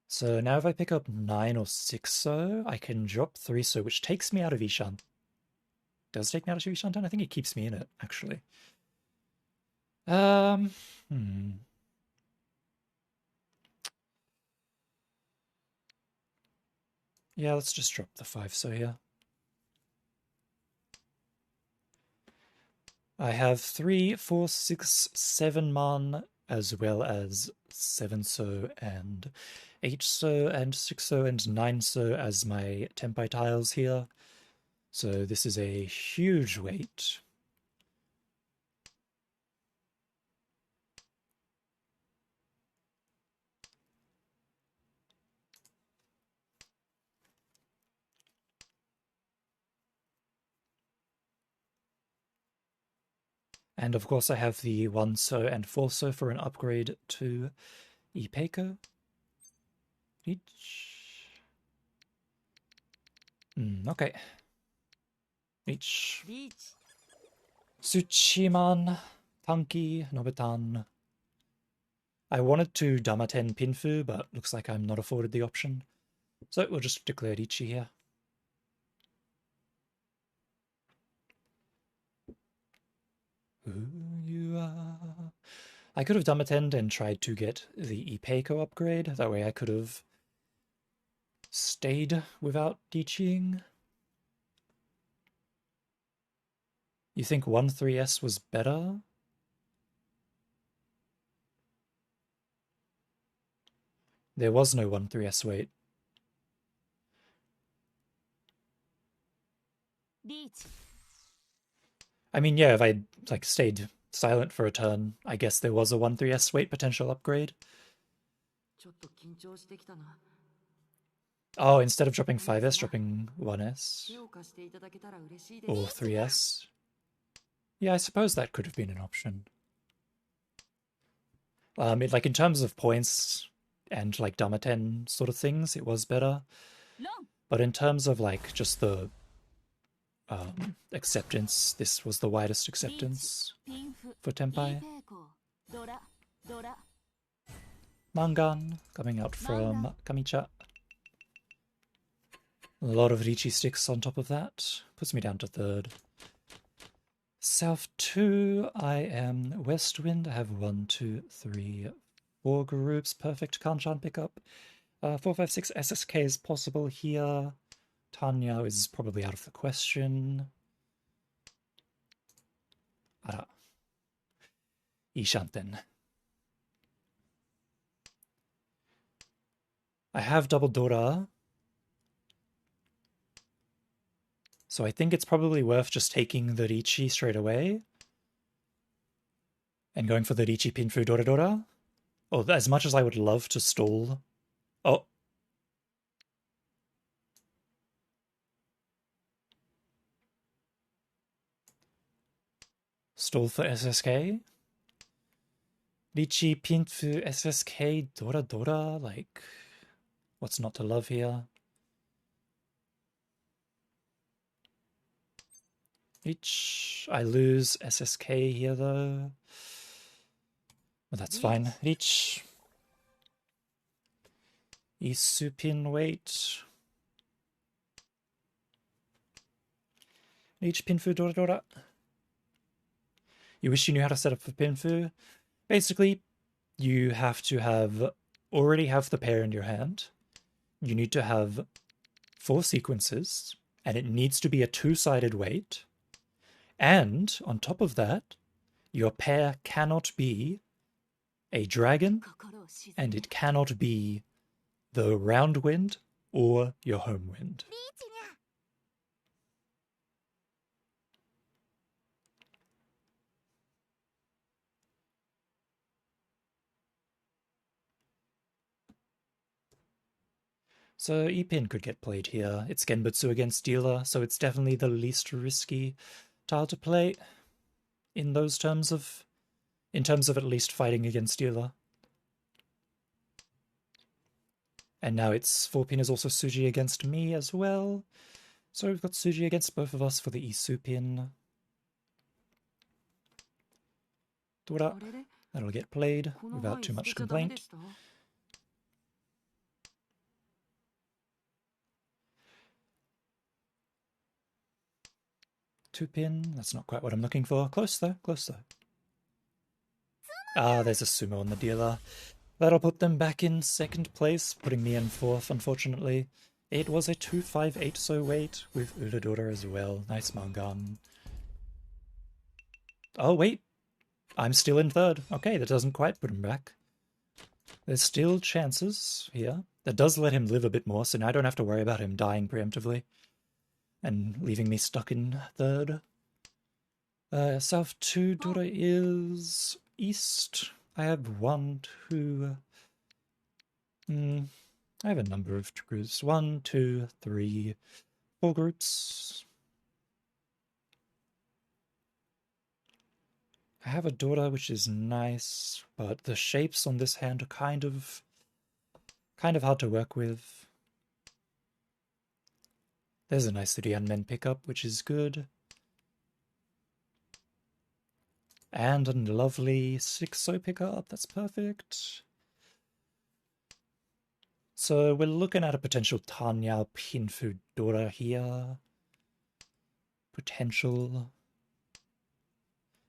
So now if I pick up 9 or 6 so, I can drop 3 so, which takes me out of Ishan. Does it take me out of Ishanten? I think it keeps me in it, actually. Yeah, let's just drop the 5 so here. I have 3, 4, 6, 7 man, as well as 7 so and 8 so and 6 so and 9 so as my tempai tiles here. So this is a huge weight. And of course I have the 1 so and 4 so for an upgrade to Ipeiko. Each. Okay. Each. Tsuchiman, Tanki, Nobitan. I wanted to Damaten Pinfu, but looks like I'm not afforded the option. So we'll just declare Ichi here. Who you are. I could have Damatened and tried to get the Ipeiko upgrade. That way I could have stayed without Dichiing. You think 1-3S was better? There was no 1-3S wait. I mean, yeah, if I like stayed silent for a turn, I guess there was a 1-3S wait potential upgrade. Oh, instead of dropping 5S, dropping 1S 手を貸していただけたら嬉しいです。 or 3S. Yeah, I suppose that could have been an option. Like in terms of points and like Damaten sort of things, it was better. But in terms of like just the acceptance, this was the widest acceptance for Tenpai. Mangan coming out from Kamicha. A lot of Richi sticks on top of that. Puts me down to third. South 2, I am West Wind. I have 1, 2, 3, 4 groups. Perfect Kanchan pickup. 4, 5, 6 SSK is possible here. Tanya is probably out of the question. Ara. Ishanten. I have double Dora. So I think it's probably worth just taking the Richi straight away. And going for the Richi Pinfu Dora Dora. Oh, as much as I would love to stall. Oh. Stall for SSK. Richi Pinfu SSK Dora Dora. Like, what's not to love here? I lose SSK here though. Well, that's fine. Reach. Isupin wait. Reach Pinfu Dora Dora. You wish you knew how to set up for Pinfu? Basically, you have to already have the pair in your hand. You need to have 4 sequences, and it needs to be a 2-sided weight. And on top of that, your pair cannot be a dragon, and it cannot be the round wind or your home wind. So Ipin could get played here. It's Genbutsu against Dealer, so it's definitely the least risky tile to play in terms of at least fighting against Dealer. And now it's 4-pin is also Suji against me as well. So we've got Suji against both of us for the Isu pin. Dora. That'll get played without too much complaint. Two-pin, that's not quite what I'm looking for. Close though, close though. Ah, there's a sumo on the dealer. That'll put them back in 2nd place, putting me in 4th, unfortunately. It was a 258 so weight with Uladora as well. Nice Mangan. Oh, wait. I'm still in 3rd. Okay, that doesn't quite put him back. There's still chances here. That does let him live a bit more, so now I don't have to worry about him dying preemptively and leaving me stuck in 3rd. South 2 Dora is East. I have 1, 2... I have a number of groups. 1, 2, 3, 4 groups. I have a Dora, which is nice, but the shapes on this hand are kind of hard to work with. There's a nice Ryanmen pickup, which is good. And a lovely 6-so pickup, that's perfect. So we're looking at a potential Tanya Pinfu Dora here. Potential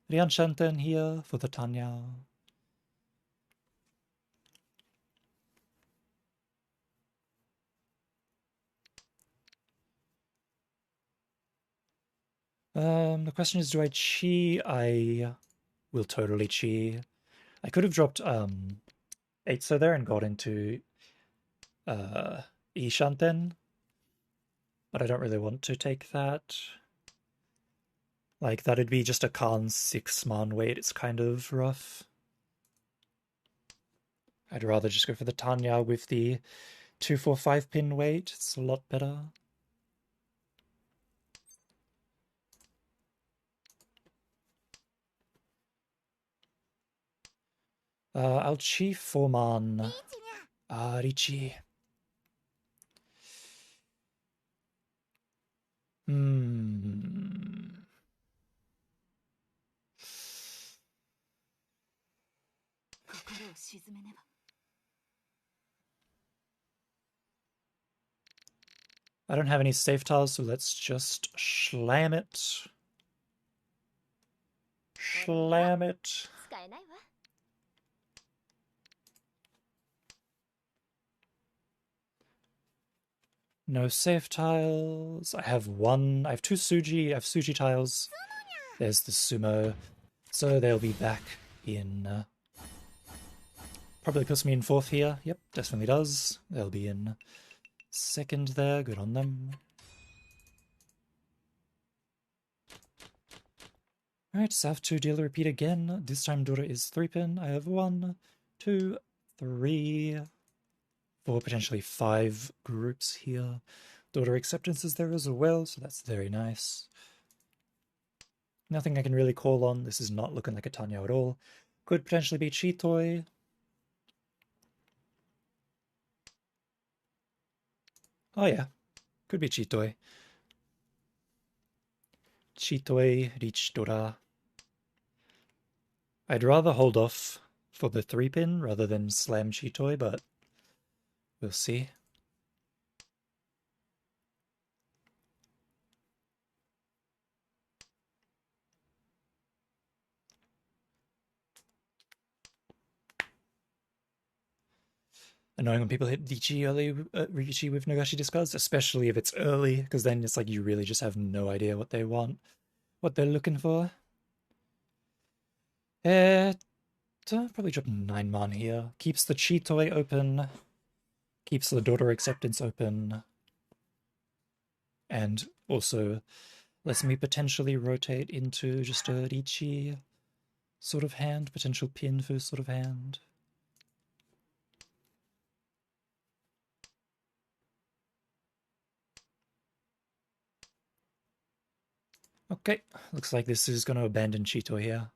Ryan Shanten here for the Tanya. The question is, do I chi? I will totally chi. I could have dropped 8-so there and got into Ishanten, but I don't really want to take that. Like, that'd be just a Khan 6-man weight. It's kind of rough. I'd rather just go for the Tanya with the 2, 4, 5 pin weight. It's a lot better. I'll chi 4 man. Richi. I don't have any safe tiles, so let's just slam it. Slam it. No safe tiles. I have 2 Suji. I have Suji tiles. There's the sumo. So they'll be back in... probably puts me in 4th here. Yep, definitely does. They'll be in 2nd there. Good on them. Alright, Sav 2 dealer repeat again. This time Dora is 3 pin. I have 1, 2, 3, 4, potentially 5 groups here. Daughter acceptance is there as well, so that's very nice. Nothing I can really call on. This is not looking like a Tanya at all. Could potentially be Chitoi. Oh yeah, could be Chitoi. Chitoi, reach Dora. I'd rather hold off for the 3 pin rather than slam Chitoi, but we'll see. Annoying when people hit Richi early, Richi with Nagashi discards, especially if it's early, because then it's like you really just have no idea what they want, what they're looking for. Probably drop 9 man here. Keeps the Chitoi open, keeps the Daughter acceptance open, and also lets me potentially rotate into just a Richi sort of hand, potential pin for sort of hand. Okay, looks like this is going to abandon Chitoi here.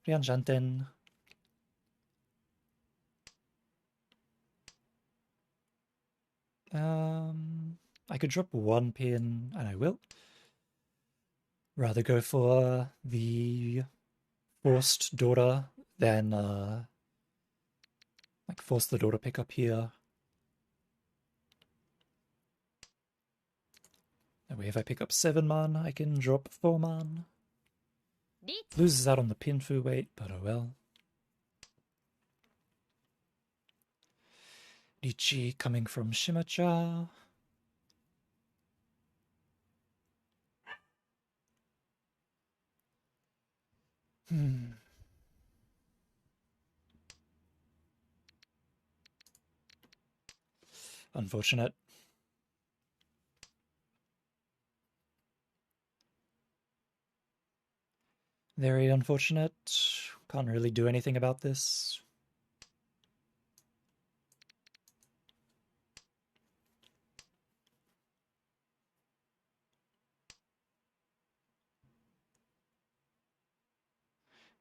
Rian Janten. I could drop 1 pin, and I will. Rather go for the forced Daughter than like force the Daughter pick up here. That way if I pick up 7 man, I can drop 4 man. Loses out on the pin fu weight, but oh well. Richi coming from Shimacha. Unfortunate. Very unfortunate. Can't really do anything about this.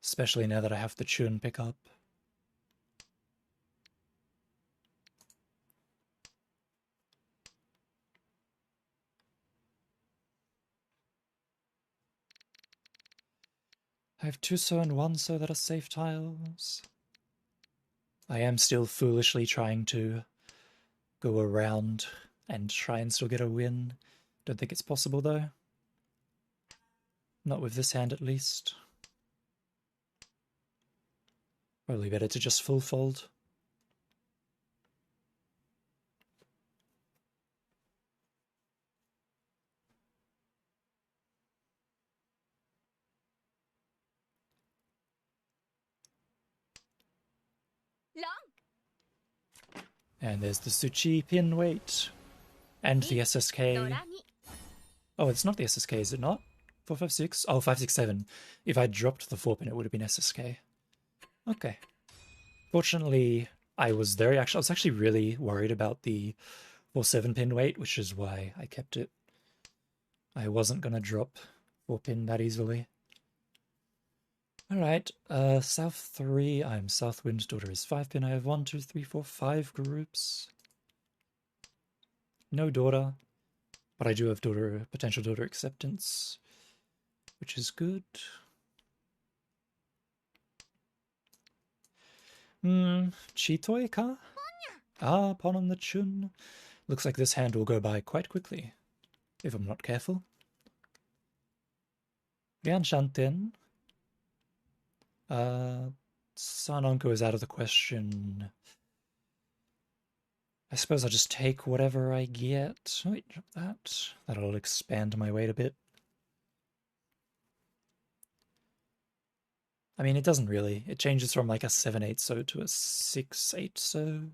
Especially now that I have the Chun pick up. I have 2 so and 1 so that are safe tiles. I am still foolishly trying to go around and try and still get a win. Don't think it's possible though. Not with this hand at least. Probably better to just full fold. And there's the Suchi pin weight. And the SSK. Oh, it's not the SSK, is it not? 456? Oh, 567. If I dropped the 4 pin, it would have been SSK. Okay. Fortunately, I was actually really worried about the 4/7 pin weight, which is why I kept it. I wasn't gonna drop 4 pin that easily. Alright, South 3, I'm Southwind, daughter is 5 pin. I have 1, 2, 3, 4, 5 groups. No daughter, but I do have potential daughter acceptance, which is good. Chitoi ka? Ah, Pon on the Chun. Looks like this hand will go by quite quickly, if I'm not careful. Rian Shanten. Sanonko is out of the question. I suppose I'll just take whatever I get. Wait, drop that. That'll expand my weight a bit. I mean, it doesn't really. It changes from like a 7/8 so to a 6/8 so.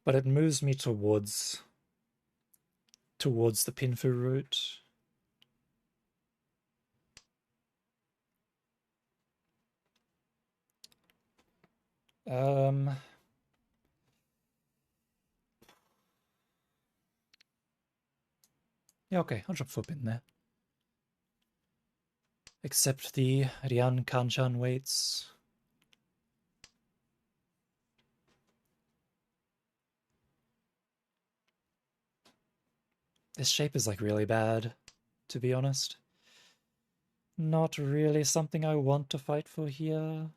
But it moves me towards the Pinfu route. Yeah, okay, I'll drop 4 pin there. Accept the Rian Kanchan weights. This shape is like really bad, to be honest. Not really something I want to fight for here.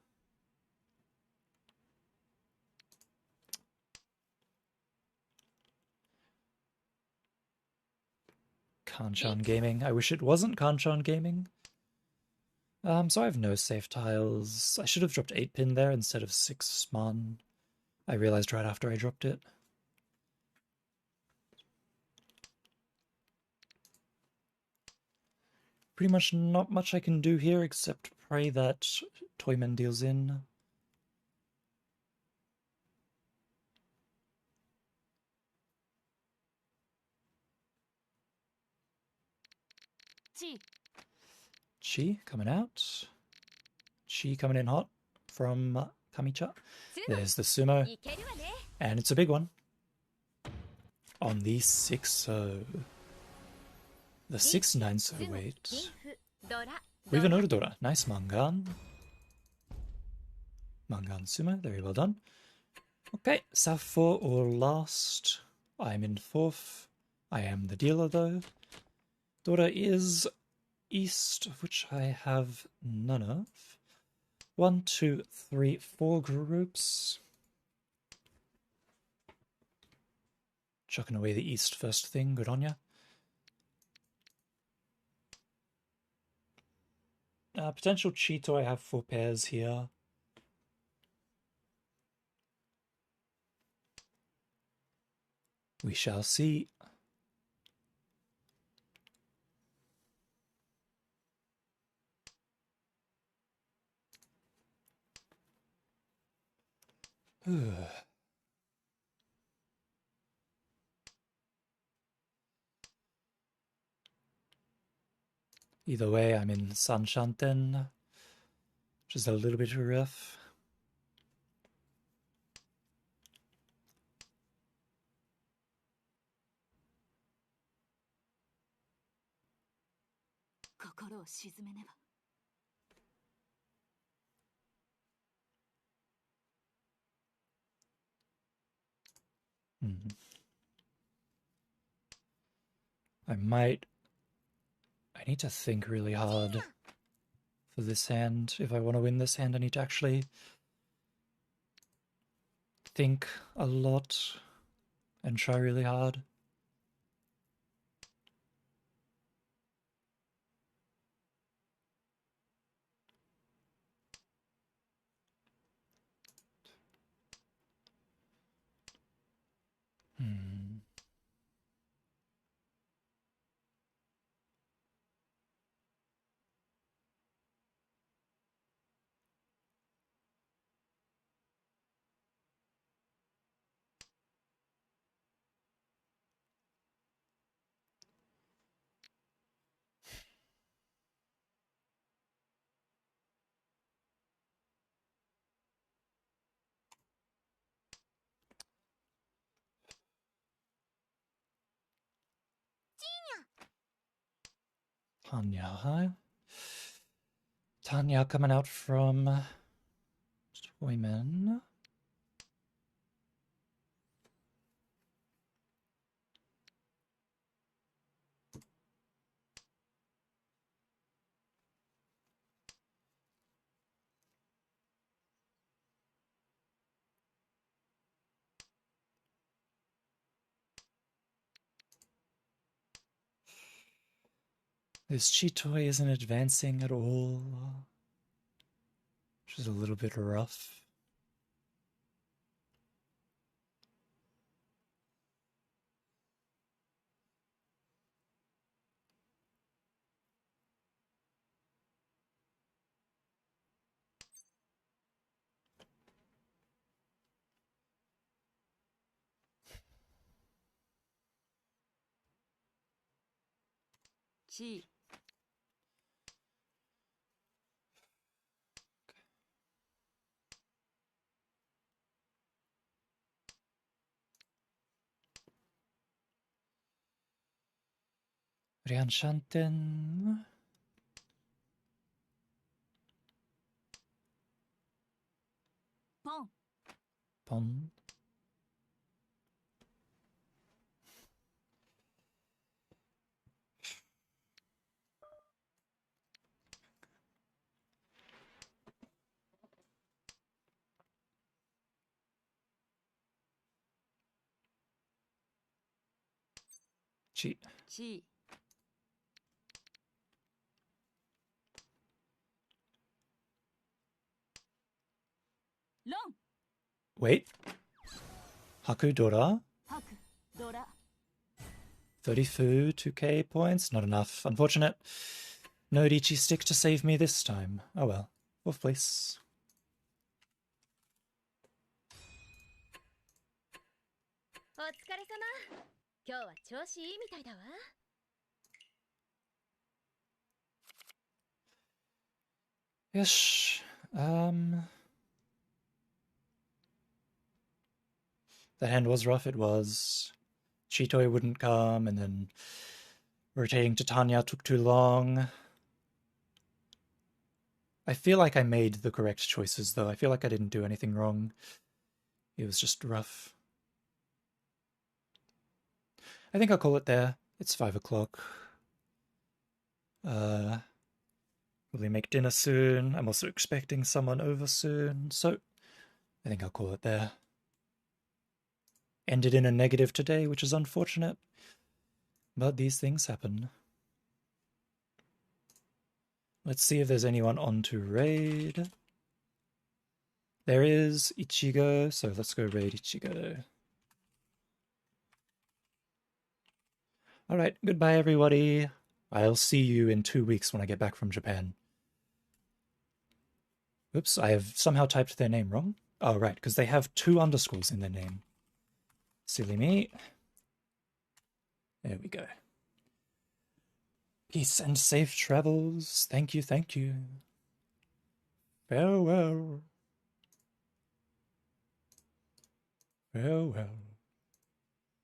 Kanchan Gaming. I wish it wasn't Kanchan Gaming. So I have no safe tiles. I should have dropped 8 pin there instead of 6 mon. I realized right after I dropped it. Pretty much not much I can do here except pray that Toyman deals in. Chi coming out. Chi coming in hot from Kamicha. There's the sumo. And it's a big one. On the 6-0. The 6-9 so wait. We've an Dora. Nice Mangan. Mangan sumo, very well done. Okay, South 4 or last. I'm in 4th. I am the dealer though. Dora is east, of which I have none of. 1, 2, 3, 4 groups. Chucking away the east first thing, good on ya. Potential Cheeto, I have 4 pairs here. We shall see. Either way, I'm in Sanshanten, which is a little bit rough. I need to think really hard for this hand. If I want to win this hand, I need to actually think a lot and try really hard. Tanya, huh? Tanya coming out from Toyman. This Chitoy isn't advancing at all, which is a little bit rough. Chi. Rianshanten. Pon. Pon. Chi. Chi. Lon. Wait. Haku Dora. Haku. Dora. 30 2k points. Not enough. Unfortunate. No Richi stick to save me this time. Oh well. Fourth place. お疲れ様。今日は調子いいみたいだわ。Ish. That hand was rough, it was. Chitoy wouldn't come, and then rotating to Tanya took too long. I feel like I made the correct choices, though. I feel like I didn't do anything wrong. It was just rough. I think I'll call it there. It's 5 o'clock. Will we make dinner soon? I'm also expecting someone over soon, so I think I'll call it there. Ended in a negative today, which is unfortunate, but these things happen. Let's see if there's anyone on to raid. There is Ichigo, so let's go raid Ichigo. Alright, goodbye everybody. I'll see you in 2 weeks when I get back from Japan. Oops, I have somehow typed their name wrong. Oh, right, because they have 2 underscores in their name. Silly me. There we go. Peace and safe travels. Thank you, thank you. Farewell. Farewell.